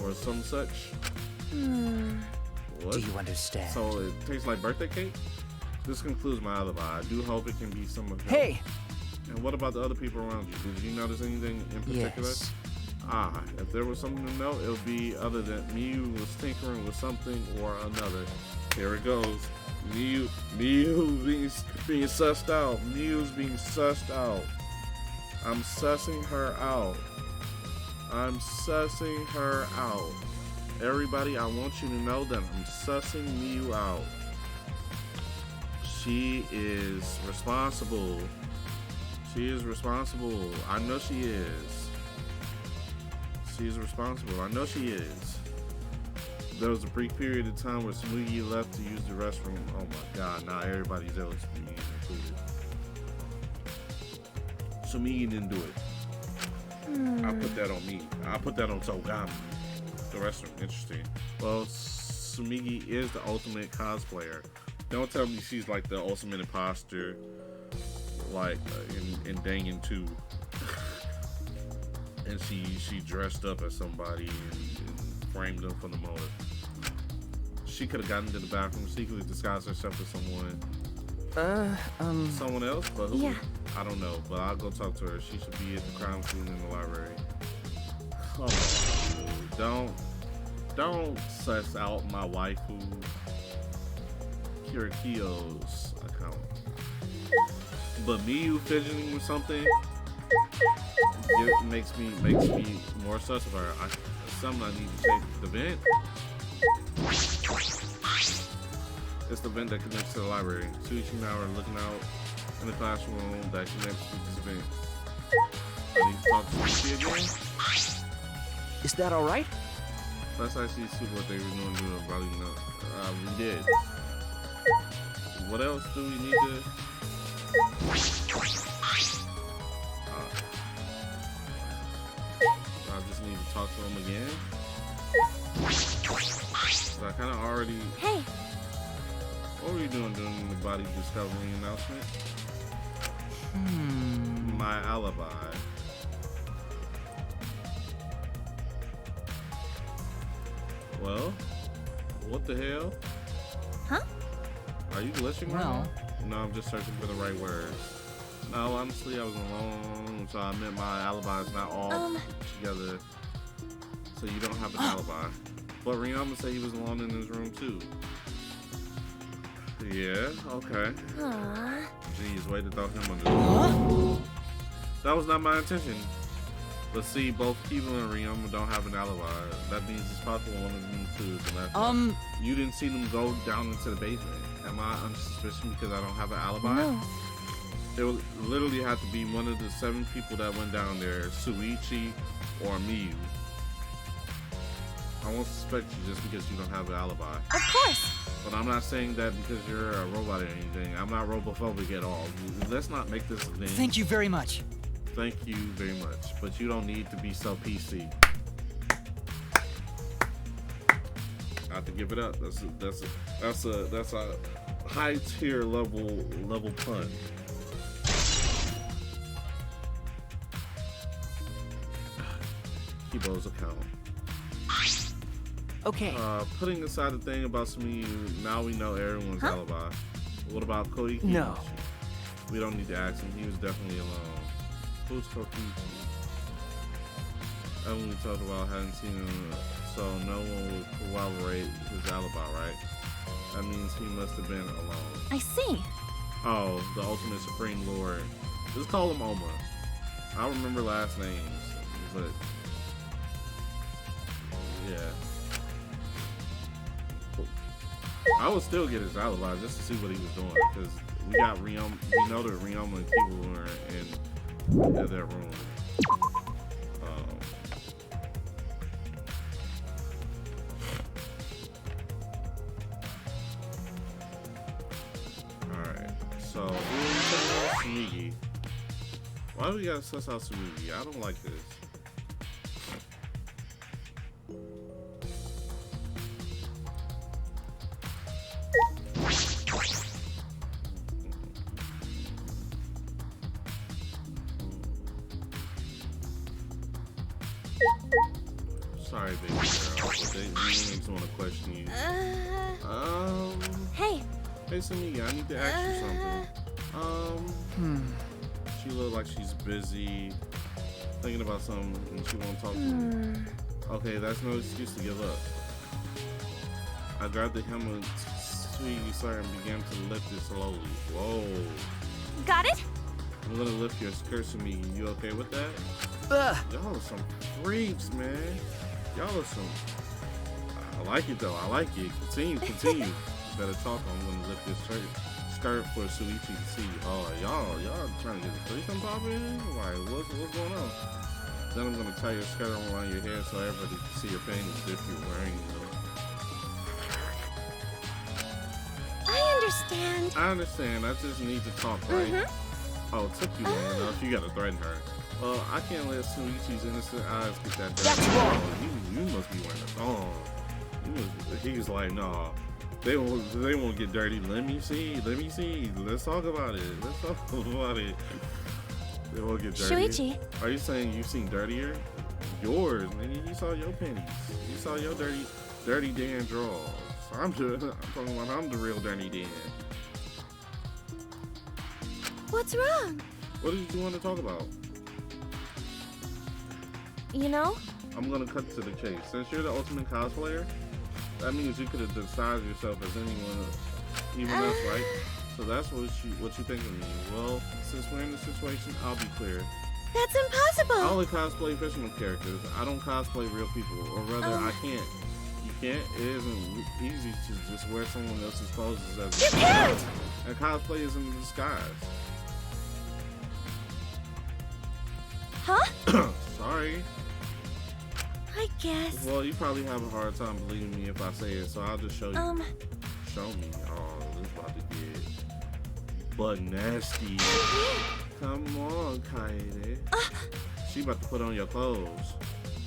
or some such. What? Do you understand? So it tastes like birthday cake? This concludes my alibi. I do hope it can be some of them. Hey! And what about the other people around you? Did you notice anything in particular? Yes. If there was something to note, it would be other than Miu was tinkering with something or another. Here it goes. Miu being sussed out. Miu's being sussed out. I'm sussing her out. I'm sussing her out. Everybody, I want you to know that I'm sussing Miu out. She is responsible. She is responsible. I know she is. She's responsible. I know she is. There was a brief period of time where Smugi left to use the restroom. Oh my god, now everybody's jealous of me, included. Smugi didn't do it. I put that on me. I put that on Togami. The restroom. Interesting. Well, Sumigi is the ultimate cosplayer. Don't tell me she's like the ultimate imposter, like in Dangan 2. And she dressed up as somebody and framed them for the motive. She could have gotten to the bathroom, secretly disguised herself as someone else, but who? Yeah. I don't know, but I'll go talk to her. She should be at the crime scene in the library. Oh, don't suss out my waifu Kirikio's account. But Miu fidgeting with something makes me more sus of her. Something I need to take the vent. It's the vent that connects to the library. Suichi and I are looking out in the classroom that connects to this vent. I need to talk to Suichi again. Is that all right? Let's actually see what they were going to do. Probably not. We did. What else do we need to I just need to talk to him again. So I kind of already. Hey. What were you doing during the body discovery announcement? My alibi. Well, what the hell? Huh? Are you glitching right Well. now? No, I'm just searching for the right words. No, honestly, I was alone, so I meant my alibi is not all together. So you don't have an alibi. But Ryoma said he was alone in his room too. Yeah, okay. Aww. Jeez, way to throw him under the bus. That was not my intention. But see, both Kiba and Ryoma don't have an alibi. That means it's possible one of them two is the last. You didn't see them go down into the basement. Am I unsuspicious because I don't have an alibi? No. It would literally have to be one of the 7 people that went down there, Suichi or Miyu. I won't suspect you just because you don't have an alibi. Of course. But I'm not saying that because you're a robot or anything. I'm not robophobic at all. Let's not make this a thing. Thank you very much. Thank you very much. But you don't need to be so PC. I have to give it up. That's a high tier level pun. Kibo's account. Okay. Putting aside the thing about Sumiyu, now we know everyone's alibi. What about Koichi? No. We don't need to ask him. He was definitely alone. Who's Koichi? And we talked about hadn't seen him, so no one would corroborate his alibi, right? That means he must have been alone. I see. Oh, the ultimate supreme lord. Just call him Oma. I remember last names, but yeah. I would still get his alibi just to see what he was doing, because we got Ryoma. We know that Ryoma and Kiba were in their room. All right. So who are we talking about? Sumigi. Why do we gotta suss out Sumigi? I don't like this. Sorry, baby girl, but they just want to question you. Hey. Hey, Sumigi, I need to ask you something. She look like she's busy, thinking about something, and she won't talk to me. Okay, that's no excuse to give up. I grabbed the hem of Sweetie Sir and began to lift it slowly. Whoa. Got it? I'm gonna lift your skirt, Sumigi. You okay with that? Y'all are some freaks, man. Y'all are some. I like it though. I like it. Continue. Better talk. I'm gonna lift this skirt for Suichi to see. Oh, y'all trying to get the threesome poppin'? Like, what's going on? Then I'm gonna tie your skirt around your head so everybody can see your panties if you're wearing them. I understand. I just need to talk, right? Oh, it took you long enough. You gotta threaten her. Well, I can't let Suichi's innocent eyes get that dirty. That's wrong. You must be wearing a thong. He's like, nah. They won't get dirty. Let me see. Let's talk about it. They won't get dirty. Shuichi. Are you saying you've seen dirtier? Yours, nigga. You saw your panties. You saw your dirty Dan drawers. I'm talking about I'm the real dirty Dan. What's wrong? What did you want to talk about? You know? I'm gonna cut to the chase. Since you're the ultimate cosplayer, that means you could have disguised yourself as anyone, even us, right? So that's what you think of me. Well, since we're in this situation, I'll be clear. That's impossible. I only cosplay fictional characters. I don't cosplay real people, or rather, I can't. You can't. It isn't easy to just wear someone else's clothes as You can't. And cosplay isn't a disguise. Huh? Sorry. I guess. Well, you probably have a hard time believing me if I say it, so I'll just show you. Show me. Oh, this is about to but nasty. Come on, Kaede. She about to put on your clothes.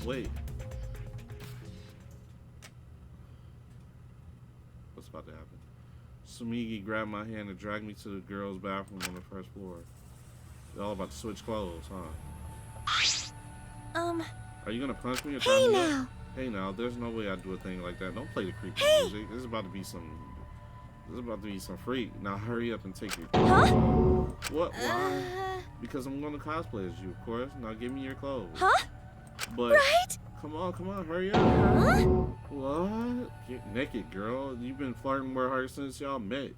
Wait. What's about to happen? Sumigi grabbed my hand and dragged me to the girls' bathroom on the first floor. They're all about to switch clothes, huh? Are you gonna punch me or tie me up? Hey now, there's no way I'd do a thing like that. Don't play the creepy music. This is about to be some freak. Now hurry up and take it. Huh? What? Why? Because I'm gonna cosplay as you, of course. Now give me your clothes. Huh? But Right? come on, hurry up. Huh? What? Get naked, girl. You've been flirting with her since y'all met.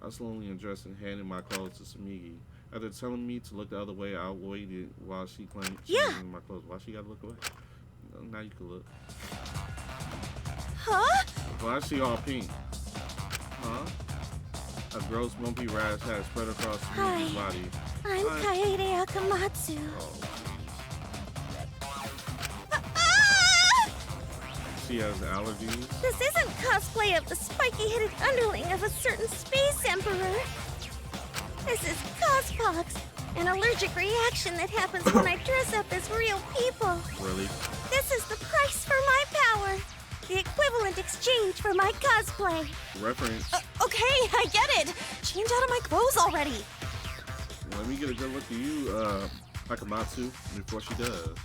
I slowly undressed and handed my clothes to Sumigi. After telling me to look the other way, I waited while she claimed changing my clothes. Why she gotta look away? Now you can look. Huh? Why is she all pink? Huh? A gross, bumpy rash had spread across Sumigi's body. I'm Kaede Akamatsu. Oh, she has allergies. This isn't cosplay of the spiky-headed underling of a certain space emperor. This is cospox, an allergic reaction that happens when I dress up as real people. Really? This is the price for my power. The equivalent exchange for my cosplay. Reference. Okay, I get it. Change out of my clothes already. Let me get a good look at you, Akamatsu, before she does.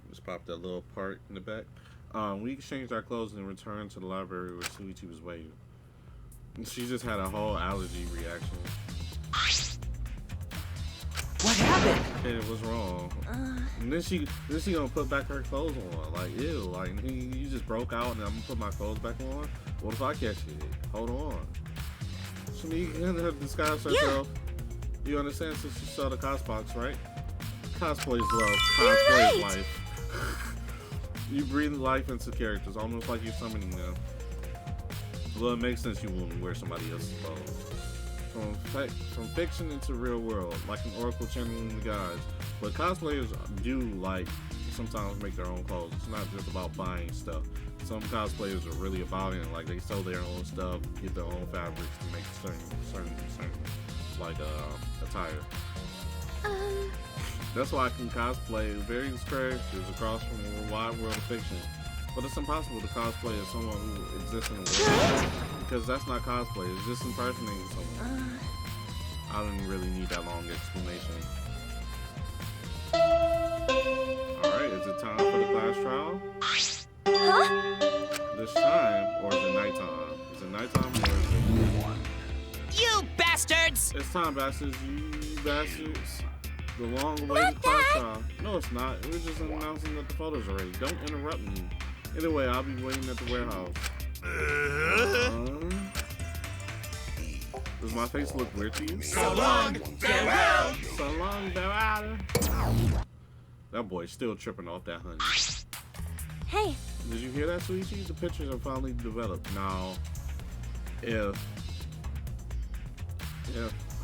Just pop that little part in the back. We exchanged our clothes and returned to the library where Suichi was waiting. She just had a whole allergy reaction. What happened? And it was wrong. And then she gonna put back her clothes on. Like, ew. Like, you just broke out and I'm gonna put my clothes back on? What if I catch it? Hold on. She can disguise herself. Yeah. You understand since you saw the cosbox, right? Cosplay is love. Cosplay is life. You breathe life into characters, almost like you're summoning them. Well, it makes sense you wouldn't wear somebody else's clothes. From fiction into real world, like an oracle channeling the gods. But cosplayers do like sometimes make their own clothes. It's not just about buying stuff. Some cosplayers are really about it, like they sell their own stuff, get their own fabrics to make certain like attire. That's why I can cosplay various characters across from a wide world of fiction. But it's impossible to cosplay as someone who exists in the world. Because that's not cosplay, it's just impersonating someone. I didn't really need that long explanation. Alright, is it time for the class trial? Huh? This time, or is it nighttime? Is it nighttime or is it... You bastards! It's time, bastards. You bastards. The long-awaited class trial. No, it's not. We're just announcing that the photos are ready. Don't interrupt me. Anyway, I'll be waiting at the warehouse. Does my face look weird to you? So long, farewell! So long, farewell! That boy's still tripping off that honey. Hey. Did you hear that, Suichi? The pictures are finally developed. Now,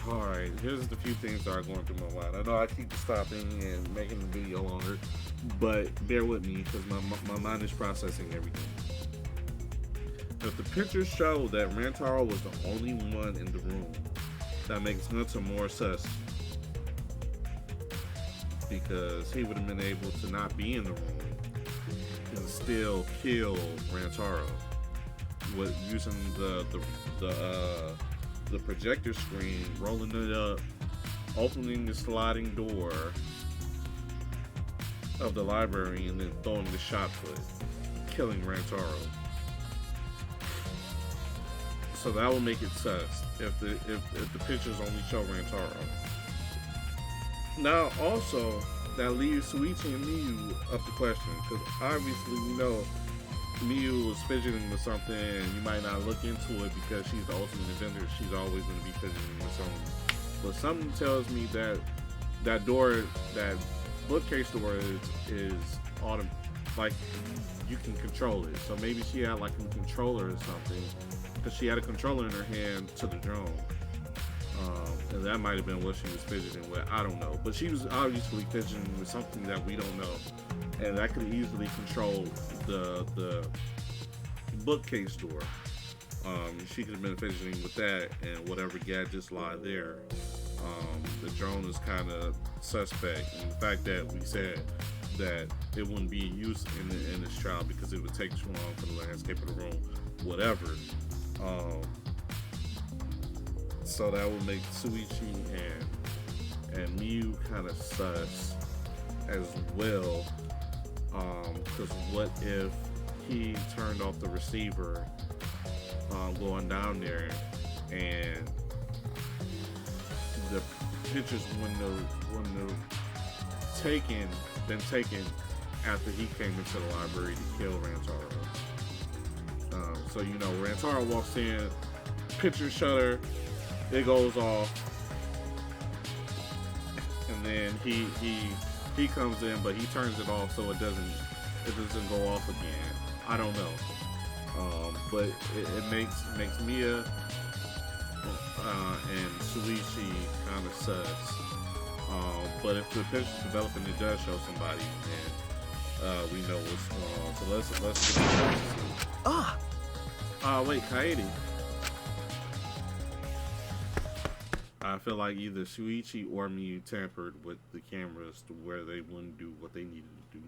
alright, here's the few things that are going through my mind. I know I keep stopping and making the video longer, but bear with me because my mind is processing everything. If the pictures show that Rantaro was the only one in the room, that makes Hunter more sus. Because he would have been able to not be in the room and still kill Rantaro with using the projector screen, rolling it up, opening the sliding door of the library, and then throwing the shot put, killing Rantaro. So that will make it sus if the pictures only show Rantaro. Now also that leaves Suichi and Miyu up to question, because obviously we know Miyu was fidgeting with something and you might not look into it because she's the ultimate inventor. She's always going to be fidgeting with something. But something tells me that that door, that bookcase door is like you can control it. So maybe she had like a controller or something, because she had a controller in her hand to the drone. And that might have been what she was fidgeting with. I don't know. But she was obviously fidgeting with something that we don't know. And that could easily control the bookcase door. She could have been fidgeting with that and whatever gadgets lie there. The drone is kind of suspect, and the fact that we said that it wouldn't be used in this trial because it would take too long for the landscape of the room, whatever. So that would make Suichi and Miu kind of sus as well. Because what if he turned off the receiver going down there, and the pictures wouldn't have been taken after he came into the library to kill Rantaro. So you know, Rantaro walks in, picture shutter, it goes off, and then he comes in, but he turns it off so it doesn't go off again. I don't know, but it makes Mia and Suichi kind of sus. But if the picture's developing, it does show somebody, and we know what's going on. So let's get wait, Kaede. I feel like either Shuichi or Miu tampered with the cameras to where they wouldn't do what they needed to do.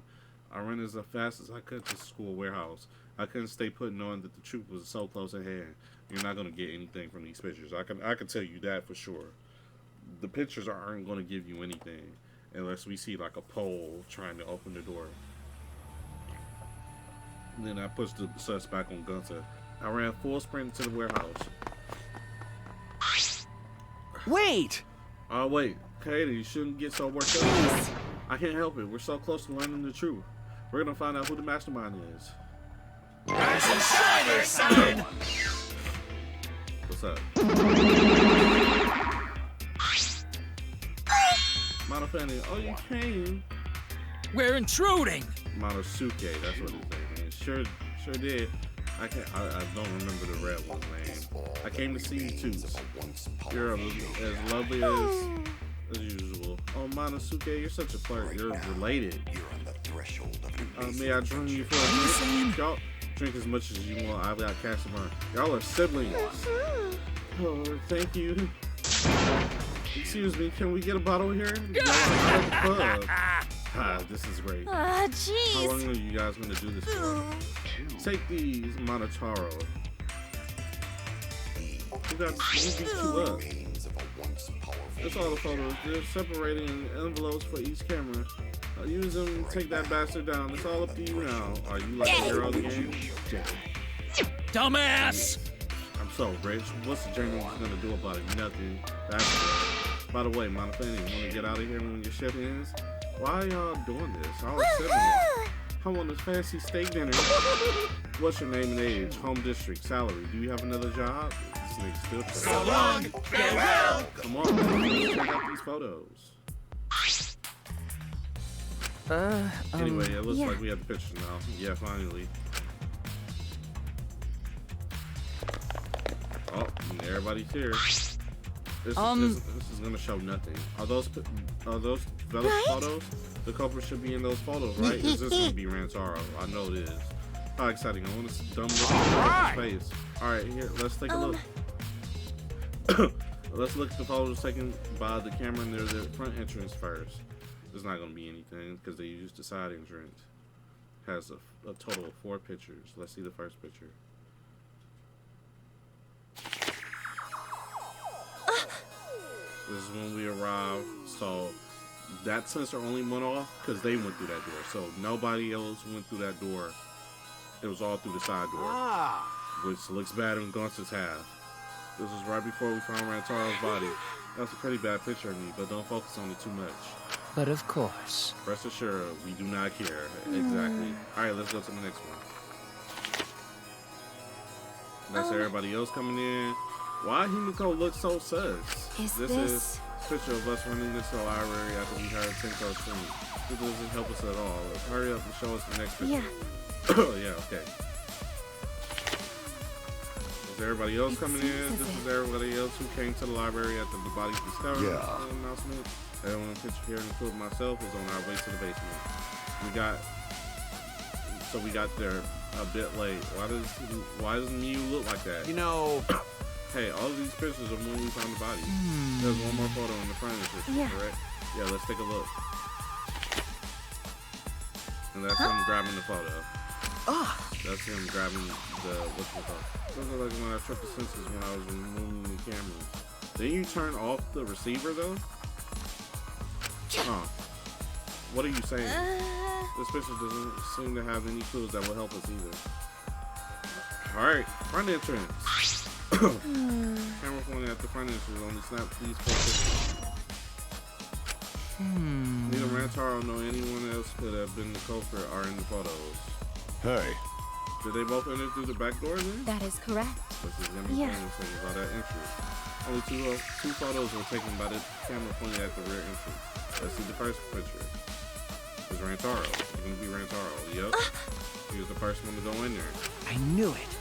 I ran as fast as I could to the school warehouse. I couldn't stay put knowing that the truth was so close at hand. You're not going to get anything from these pictures. I can tell you that for sure. The pictures aren't going to give you anything unless we see like a pole trying to open the door. And then I pushed the sus back on Gunther. I ran full sprint to the warehouse. Wait! Oh, wait. Kaede, you shouldn't get so worked up. I can't help it. We're so close to learning the truth. We're going to find out who the mastermind is. Rise and shine, son! What's up? Monofani, oh, you came. We're intruding! Monosuke, that's what his name is. Sure did. I don't remember the red one's name. I came to see you too. You're as lovely as usual. Oh, Monosuke, you're such a flirt. You're related. May I join you for a drink? Y'all drink as much as you want. I've got cash in mind. Y'all are siblings. Oh, thank you. Excuse me, can we get a bottle here? This is great. Ah, How jeez. long are you guys going to do this for? Take these, Monotaro. Who beat you up? That's all the photos. They're separating in envelopes for each camera. I'll use them and take that bastard down. It's all up to you now. Are you like the hero of the game? Dumbass! I'm so rich. What's the journalist gonna do about it? Nothing. That's it. By the way, Monofani, you wanna get out of here when your shift ends? Why are y'all doing this? I was siblings. I want this fancy steak dinner. What's your name and age? Home district, salary. Do you have another job? This nigga still So long, farewell! Come on, man. Let's check out these photos. Anyway, it looks like we have the pictures now. Yeah, finally. Oh, everybody's here. This is gonna show nothing. Are those developed photos? The culprit should be in those photos, right? Is this gonna be Rantaro? I know it is. How exciting! I want to dumb look at his face. All right, here, let's take a look. Let's look at the photos taken by the camera near the front entrance first. There's not gonna be anything because they used the side entrance. Has a total of 4 pictures. Let's see the first picture. This is when we arrived, so that sensor only went off because they went through that door. So nobody else went through that door. It was all through the side door, which looks bad in Gunther's half. This was right before we found Rantaro's body. That's a pretty bad picture of me, but don't focus on it too much. But of course. Rest assured, we do not care. Exactly. All right, let's go to the next one. That's everybody else coming in. Why Himiko look so sus? This is a picture of us running into the library after we heard Tenko scream. This doesn't help us at all. Let's hurry up and show us the next picture. Yeah, okay. Is everybody else coming in? This is everybody else who came to the library after the body's discovered. Announcement. Everyone in the picture here, including myself, is on our way to the basement. We got so we got there a bit late. Why doesn't Miu look like that? You know, Hey, all of these pictures are when we found the body. There's one more photo in the front of the picture, Yeah. correct? Yeah, let's take a look. And that's him grabbing the photo. That's him grabbing the photo. Looks like when I tripped the senses when I was removing the cameras. Didn't you turn off the receiver though? Huh. What are you saying? This picture doesn't seem to have any clues that will help us either. Alright, front entrance. Camera pointing at the front entrance. Only snap these 4 pictures. Neither Rantaro nor anyone else could have been the culprit are in the photos. Hey. Did they both enter through the back door then? That is correct. This is them Yeah. saying about that entry. Only two photos were taken by the camera pointing at the rear entrance. Let's see the first picture. It's Rantaro. It's gonna be Rantaro. Yep. He was the first one to go in there. I knew it.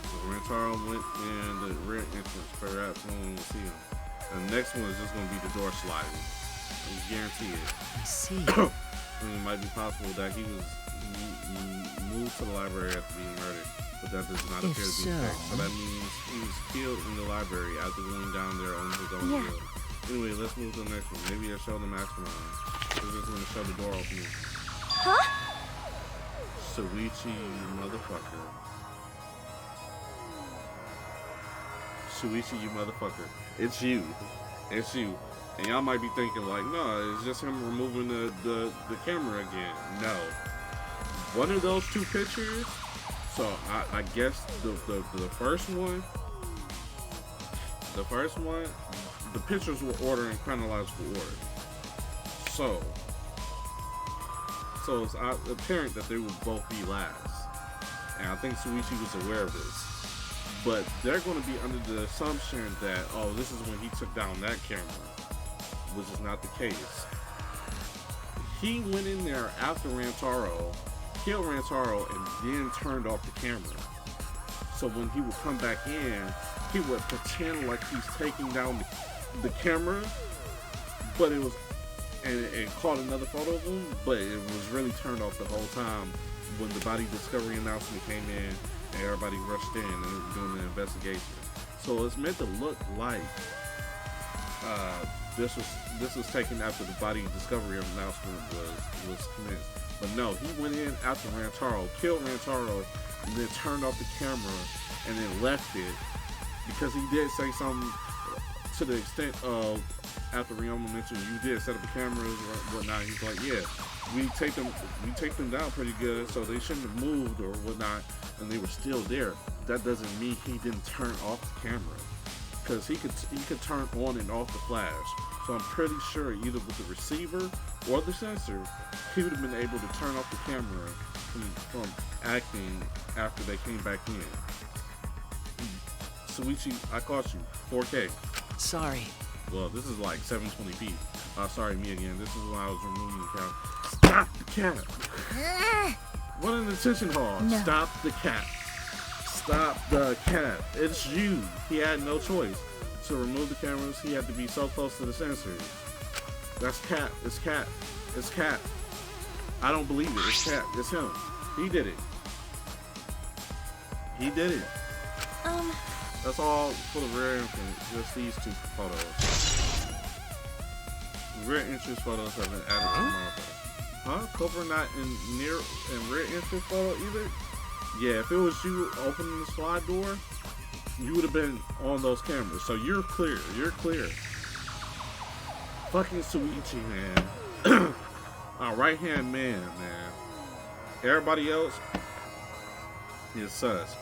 So Rantaro went in the rear entrance. Perhaps no one will see him. And the next one is just gonna be the door sliding. I guarantee it. I see. I mean, it might be possible that he was moved to the library after being murdered, but that does not appear to be the case. So that means he was killed in the library after going down there on his own will. Anyway, let's move to the next one. Maybe I'll show the mastermind. We're just gonna show the door opening. Huh? Shuichi, you motherfucker. Shuichi, you motherfucker. It's you. It's you. And y'all might be thinking like, no, it's just him removing the camera again. No. One of those 2 pictures, so I guess the first one, the pictures were ordered in chronological order. So it's apparent that they would both be last. And I think Shuichi was aware of this. But they're going to be under the assumption that, oh, this is when he took down that camera, which is not the case. He went in there after Rantaro, killed Rantaro, and then turned off the camera. So when he would come back in, he would pretend like he's taking down the camera, but it was, and it caught another photo of him, but it was really turned off the whole time when the body discovery announcement came in and everybody rushed in and doing the investigation. So it's meant to look like this was taken after the body discovery announcement was commenced. But no, he went in after Rantaro, killed Rantaro, and then turned off the camera and then left it because he did say something to the extent of, after Ryoma mentioned you did set up the cameras or whatnot, he's like, yeah, we take them down pretty good, so they shouldn't have moved or whatnot, and they were still there. That doesn't mean he didn't turn off the camera, because he could turn on and off the flash. So I'm pretty sure either with the receiver or the sensor, he would have been able to turn off the camera from acting after they came back in. Shuichi, I caught you. 4K. Sorry. Well, this is like 720p. Sorry, me again. This is when I was removing the cat. Stop the cat! What an attention hall. No. Stop the cat. Stop the cat. It's you. He had no choice. To remove the cameras, he had to be so close to the sensors. That's cat. It's cat. It's cat. I don't believe it. It's cat. It's him. He did it. He did it. That's all for the rear entrance. Just these 2 photos. Rear entrance photos have been added to the model. Huh? Cobra not in rear entrance photo either? Yeah, if it was you opening the slide door, you would have been on those cameras. So you're clear. You're clear. Fucking Shuichi, man. Our right hand man. Everybody else is sus.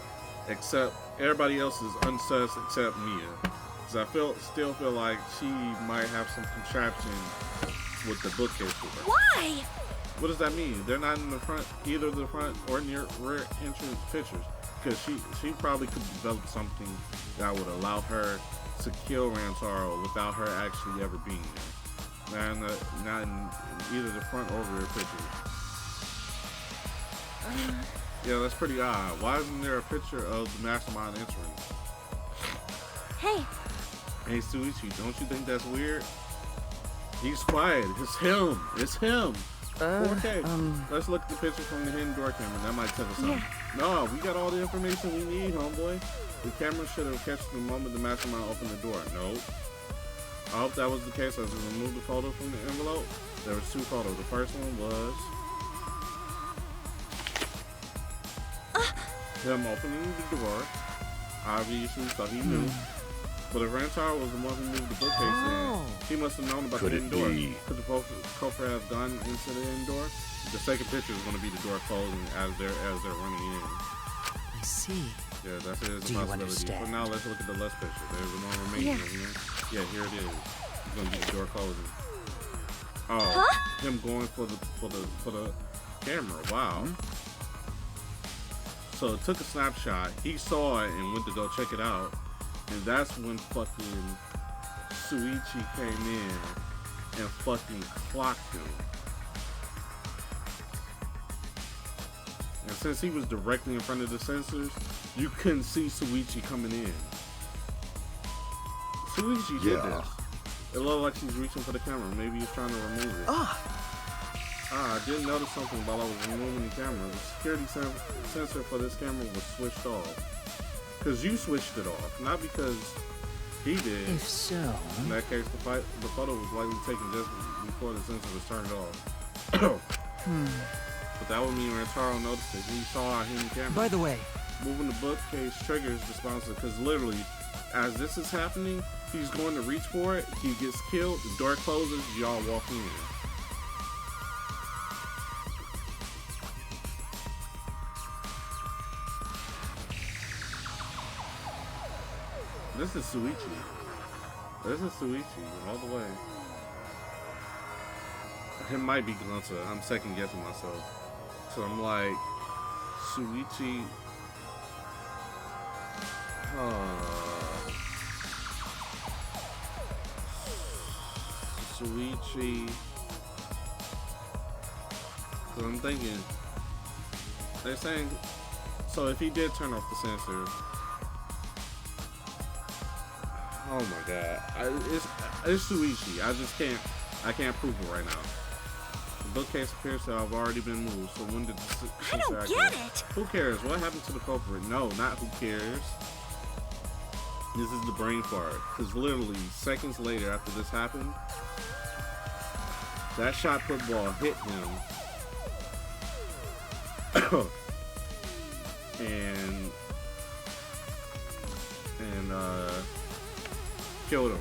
Except everybody else is unsus except Mia. Because I still feel like she might have some contraption with the bookcase with her. Why? What does that mean? They're not in the front, either the front or near rear entrance pictures. Because she probably could develop something that would allow her to kill Rantaro without her actually ever being there. Not in either the front or rear pictures. Yeah, that's pretty odd. Why isn't there a picture of the mastermind entering? Hey, Hey, Shuichi, don't you think that's weird? He's quiet. It's him. It's him. 4K. Let's look at the picture from the hidden door camera. That might tell us something. No, we got all the information we need, homeboy. The camera should have catch the moment the mastermind opened the door. Nope. I hope that was the case as we removed the photo from the envelope. There was 2 photos. The first one was him opening the door. Obviously, so he knew. But if Rantaro was the one who moved the bookcase in, he must have known about the hidden door. Could the Kofer have gone into the hidden door? The second picture is going to be the door closing as they're running in. I see. Yeah, that's it. Do you understand? But now let's look at the last picture. There's one remaining here. Yeah, here it is. It's going to be the door closing. Oh, him going for the camera. Wow. So it took a snapshot. He saw it and went to go check it out. And that's when fucking Suichi came in and fucking clocked him. And since he was directly in front of the sensors, you couldn't see Suichi coming in. Suichi did this. It looked like she's reaching for the camera. Maybe he's trying to remove it. I did notice something while I was removing the camera. The security sensor for this camera was switched off. Because you switched it off, not because he did. If so... In that case, the photo was likely taken just before the sensor was turned off. But that would mean Rantaro noticed it. He saw our hidden camera. By the way... Moving the bookcase triggers the sponsor, because literally, as this is happening, he's going to reach for it, he gets killed, the door closes, y'all walk in. This is Suichi. This is Suichi, all the way. It might be Glunta. I'm second guessing myself. So I'm like, Suichi. Suichi. So I'm thinking, they're saying, so if he did turn off the sensor, oh my god, it's Suichi. I can't prove it right now. The bookcase appears to have already been moved, so when did the I don't get it! Who cares? What happened to the culprit? No, not who cares. This is the brain fart. Because literally, seconds later after this happened, that shot put ball hit him. and killed him.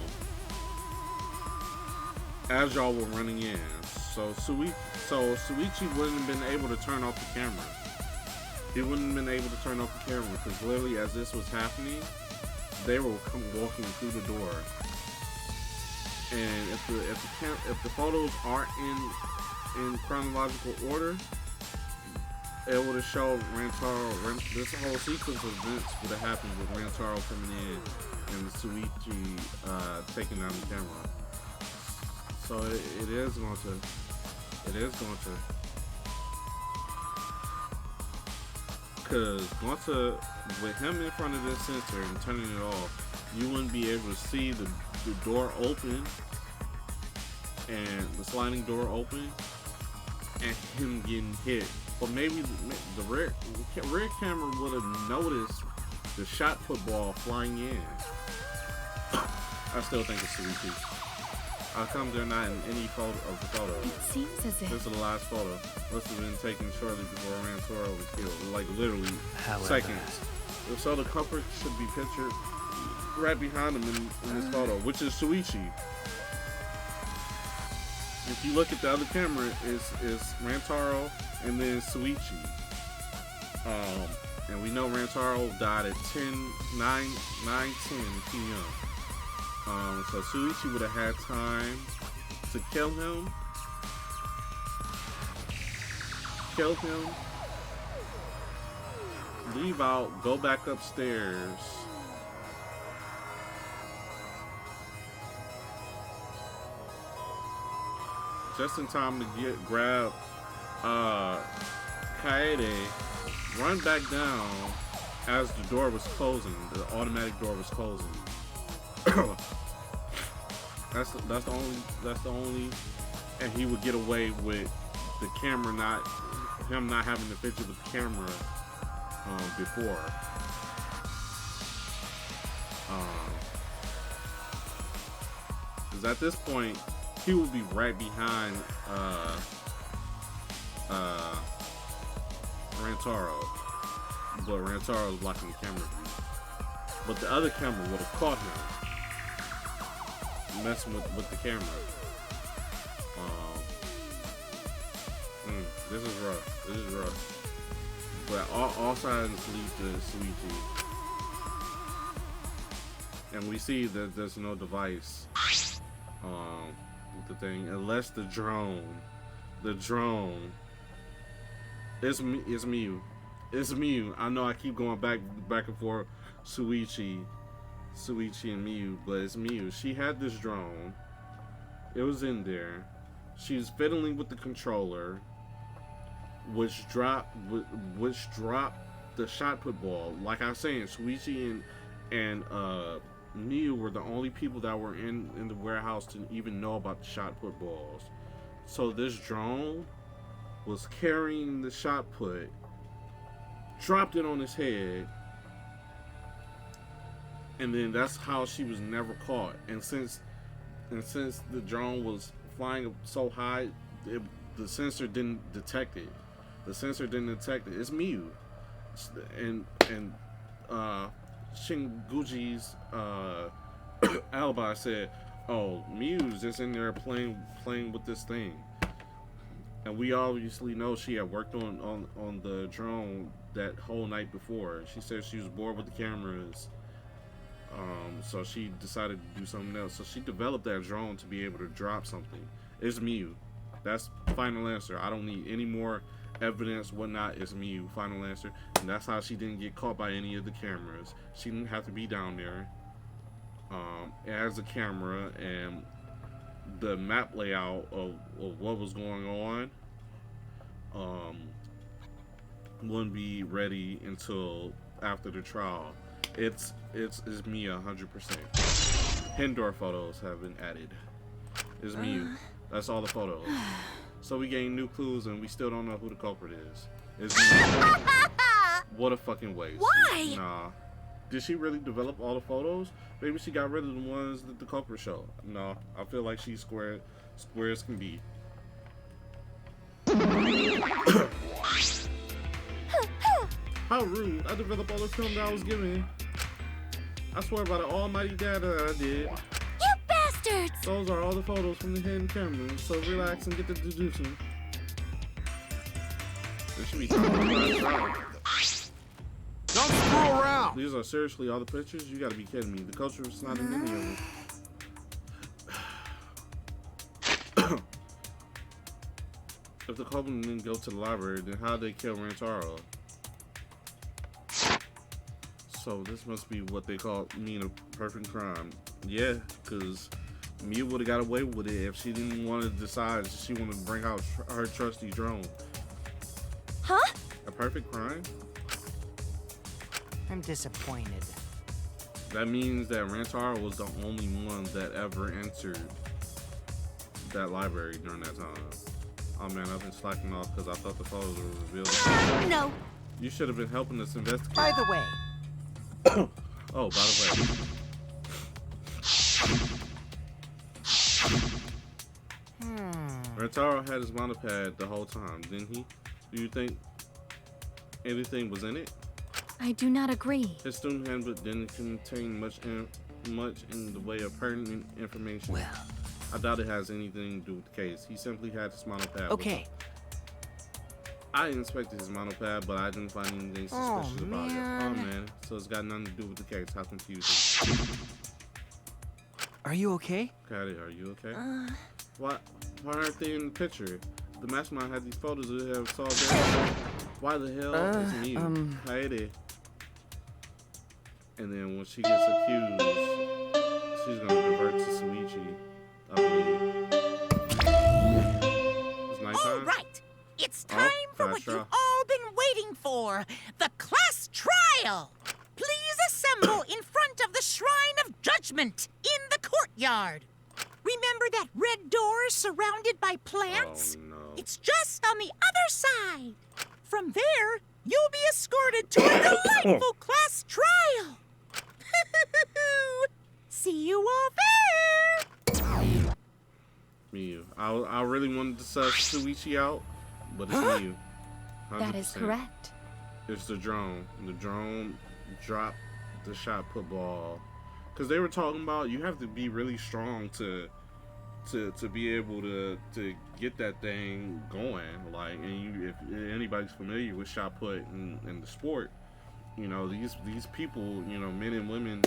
As y'all were running in. So Suichi wouldn't have been able to turn off the camera. He wouldn't have been able to turn off the camera because literally as this was happening, they were walking through the door. And if the photos aren't in chronological order, it would have showed Rantaro. This whole sequence of events would have happened with Rantaro coming in and Suichi taking down the camera. So it is going to. Because once with him in front of this sensor and turning it off, you wouldn't be able to see the door open and the sliding door open and him getting hit. But maybe the rear camera would have noticed the shot put ball flying in. I still think it's Suichi. How come they're not in any photo of the photo? It seems as if... This is the last photo. Must have been taken shortly before Rantaro was killed. Like literally seconds. So the culprit should be pictured right behind him in this photo, which is Suichi. If you look at the other camera, is Rantaro and then Suichi. And we know Rantaro died at 9:10 p.m. So Suichi would have had time to kill him, leave out, go back upstairs, just in time to grab Kaede, run back down as the door was closing, the automatic door was closing. That's the only, and he would get away with the camera him not having the picture with the camera before. Because at this point, he will be right behind Rantaro. But Rantaro is blocking the camera view. But the other camera would have caught him messing with the camera. This is rough. This is rough. But all signs lead to Suichi. And we see that there's no device with the thing, unless the drone. It's Miu. It's Miu. I know I keep going back and forth, Suichi and Miu, but it's Miu. She had this drone. It was in there. She was fiddling with the controller, which dropped the shot put ball. Like I was saying, Suichi and Miu were the only people that were in the warehouse to even know about the shot put balls. So this drone was carrying the shot put, dropped it on his head, and then that's how she was never caught. And since the drone was flying up so high, the sensor didn't detect it. It's Miu. And Shinguji's alibi said, "Oh, Miu's just in there playing with this thing." And we obviously know she had worked on the drone that whole night before. She said she was bored with the cameras, so she decided to do something else. So she developed that drone to be able to drop something. It's Miu. That's final answer. I don't need any more evidence, whatnot. It's Miu. Final answer. And that's how she didn't get caught by any of the cameras. She didn't have to be down there. It has a camera, and the map layout of what was going on wouldn't be ready until after the trial. It's Mia 100%. Hindor photos have been added. It's Miu. That's all the photos. So we gained new clues, and we still don't know who the culprit is. It's Miu. What a fucking waste. Why? Nah. Did she really develop all the photos? Maybe she got rid of the ones that the culprit showed. No, I feel like she's square as can be. How rude. I developed all the film that I was given. I swear by the almighty data that I did. You bastards! Those are all the photos from the hidden camera, so relax and get the deduction. There should be time. Don't screw around! These are seriously all the pictures? You gotta be kidding me. The culture is not in any of them. If the culprit didn't go to the library, then how'd they kill Rantaro? So this must be what they call a perfect crime. Yeah, because Mia would have got away with it if she didn't want to decide she wanted to bring out her trusty drone. Huh? A perfect crime? I'm disappointed. That means that Rantaro was the only one that ever entered that library during that time. Oh man, I've been slacking off because I thought the photos were revealed. No. You should have been helping us investigate. By the way. Oh, by the way. Rantaro had his monopad the whole time, didn't he? Do you think anything was in it? I do not agree. His student handbook didn't contain much in the way of pertinent information. Well, I doubt it has anything to do with the case. He simply had his monopad. okay. I inspected his monopad, but I didn't find anything suspicious about it. Oh man, so it's got nothing to do with the case. How confusing. Are you okay? Caddy, are you okay? Why aren't they in the picture? The mastermind had these photos of him saw there. Why the hell is me? Kaede. And then when she gets accused, she's gonna divert to Suichi, I believe. It's nighttime. All right, it's time for what trial. you've all been waiting for, the class trial. Please assemble in front of the Shrine of Judgment in the courtyard. Remember that red door surrounded by plants? Oh no. It's just on the other side. From there, you'll be escorted to a delightful class trial. See you all there. Miyu. I really wanted to suss Shuichi out, but it's Miyu. 100%. That is correct. It's the drone. The drone dropped the shot put ball. Because they were talking about you have to be really strong to be able to get that thing going. Like, and if anybody's familiar with shot put in the sport, you know, these people, you know, men and women,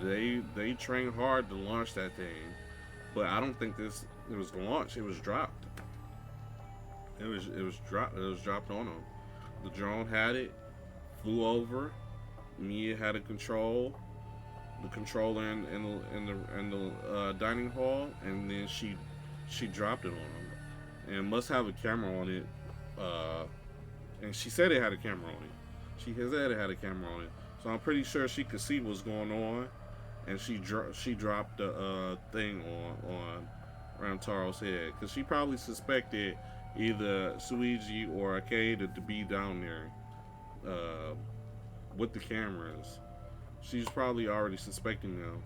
they train hard to launch that thing. But I don't think it was launched. It was dropped. It was dropped. It was dropped on them. The drone had it, flew over. Mia had the controller in the dining hall, and then she dropped it on him, and must have a camera on it. And she said it had a camera on it. She said it had a camera on it, so I'm pretty sure she could see what's going on, and she dropped the thing on Rantaro's head, because she probably suspected either Suiji or Akeda to be down there with the cameras. She's probably already suspecting them,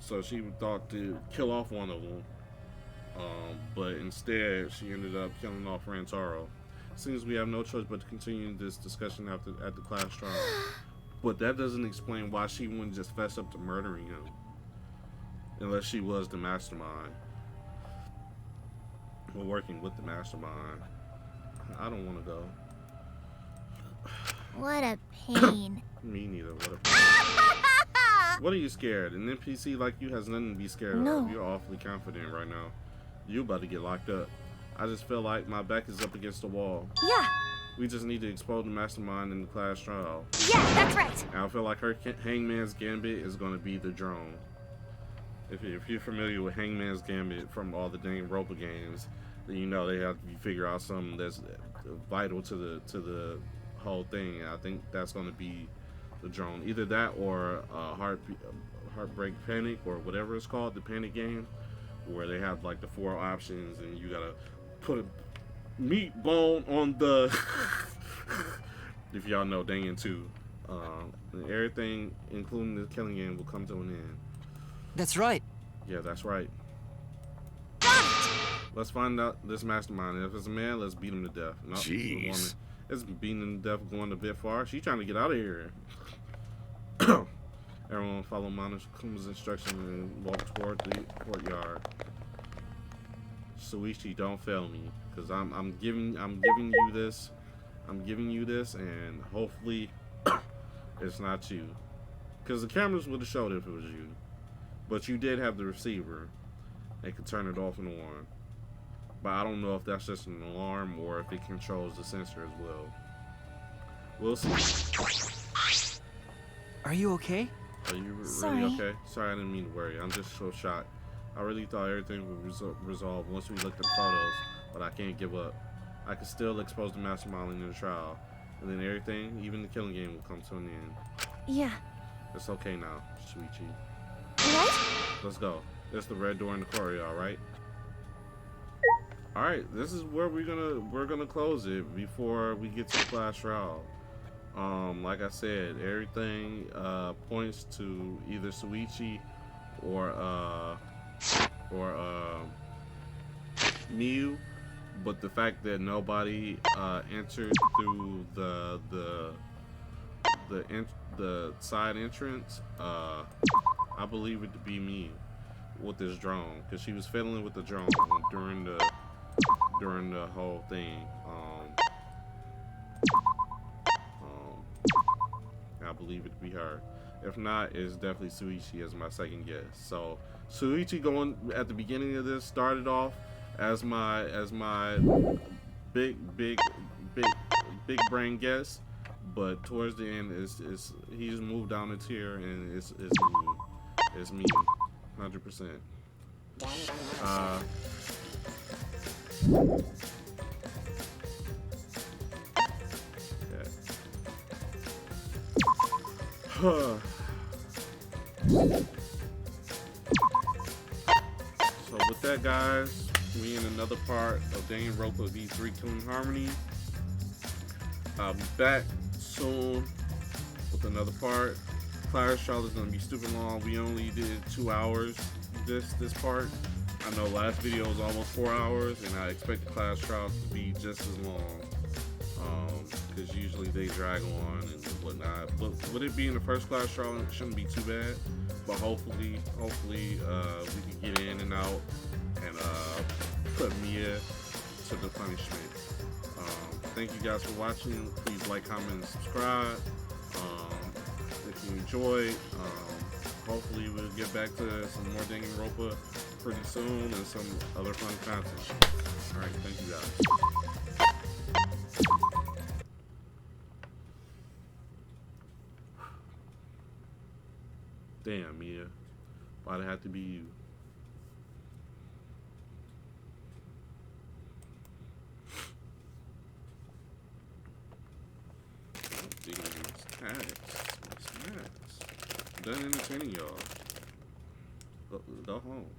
so she thought to kill off one of them, but instead she ended up killing off Rantaro. Seems we have no choice but to continue this discussion at the class trial, but that doesn't explain why she wouldn't just fess up to murdering him, unless she was the mastermind, or working with the mastermind. I don't want to go. What a pain. Me neither. What are you scared? An NPC like you has nothing to be scared No. of. You're awfully confident right now. You about to get locked up. I just feel like my back is up against the wall. Yeah, We just need to expose the mastermind in the class trial. yeah, that's right. And I feel like her Hangman's Gambit is going to be the drone. If you're familiar with Hangman's Gambit from all the Danganropa games, then you know they have to figure out something that's vital to the whole thing. And I think that's going to be the drone. Either that or Heartbreak Panic, or whatever it's called, the Panic game, where they have like the 4 options and you gotta put a meat bone on the if y'all know Dangan 2, and everything including the killing game will come to an end. That's right. Yeah, that's right. Let's find out this mastermind. If it's a man, let's beat him to death. No, it's a woman. Jeez. It's beating him to death going a bit far. She's trying to get out of here. Everyone follow Monokuma's instructions and walk toward the courtyard. Suichi, don't fail me, because I'm giving you this. I'm giving you this, and hopefully it's not you. Because the cameras would have showed if it was you. But you did have the receiver. They could turn it off and on. But I don't know if that's just an alarm or if it controls the sensor as well. We'll see. Are you okay? Are you Sorry. really okay? Sorry, I didn't mean to worry. I'm just so shocked. I really thought everything would resolve once we looked at the photos, but I can't give up. I can still expose the mastermind in the trial, and then everything, even the killing game, will come to an end. Yeah. It's okay now, Shuichi. What? Let's go. There's the red door in the corridor, right? All right, this is where we're gonna close it before we get to the class trial. Like I said, everything points to either Suichi or Miyu, but the fact that nobody entered through the side entrance, I believe it to be me with this drone, because she was fiddling with the drone during the whole thing. I believe it to be her. If not, it's definitely Suichi as my second guess. So Suichi going at the beginning of this started off as my big brain guess, but towards the end is he's moved down a tier and it's me. It's me, 100%. So with that, guys, me in another part of Danganropa V3 Killing Harmony. I'll be back soon with another part. Class trial is gonna be stupid long. We only did 2 hours this part. I know last video was almost 4 hours, and I expect the class trials to be just as long. Because usually they drag on and whatnot. But with it being the first class trial, it shouldn't be too bad. But hopefully, we can get in and out and put Mia to the punishment. Thank you guys for watching. Please like, comment, and subscribe. If you enjoyed, hopefully we'll get back to some more Danganropa pretty soon and some other fun content. Alright, thank you guys. Damn, Mia. Why'd it have to be you? What's next? Done entertaining y'all. Go home.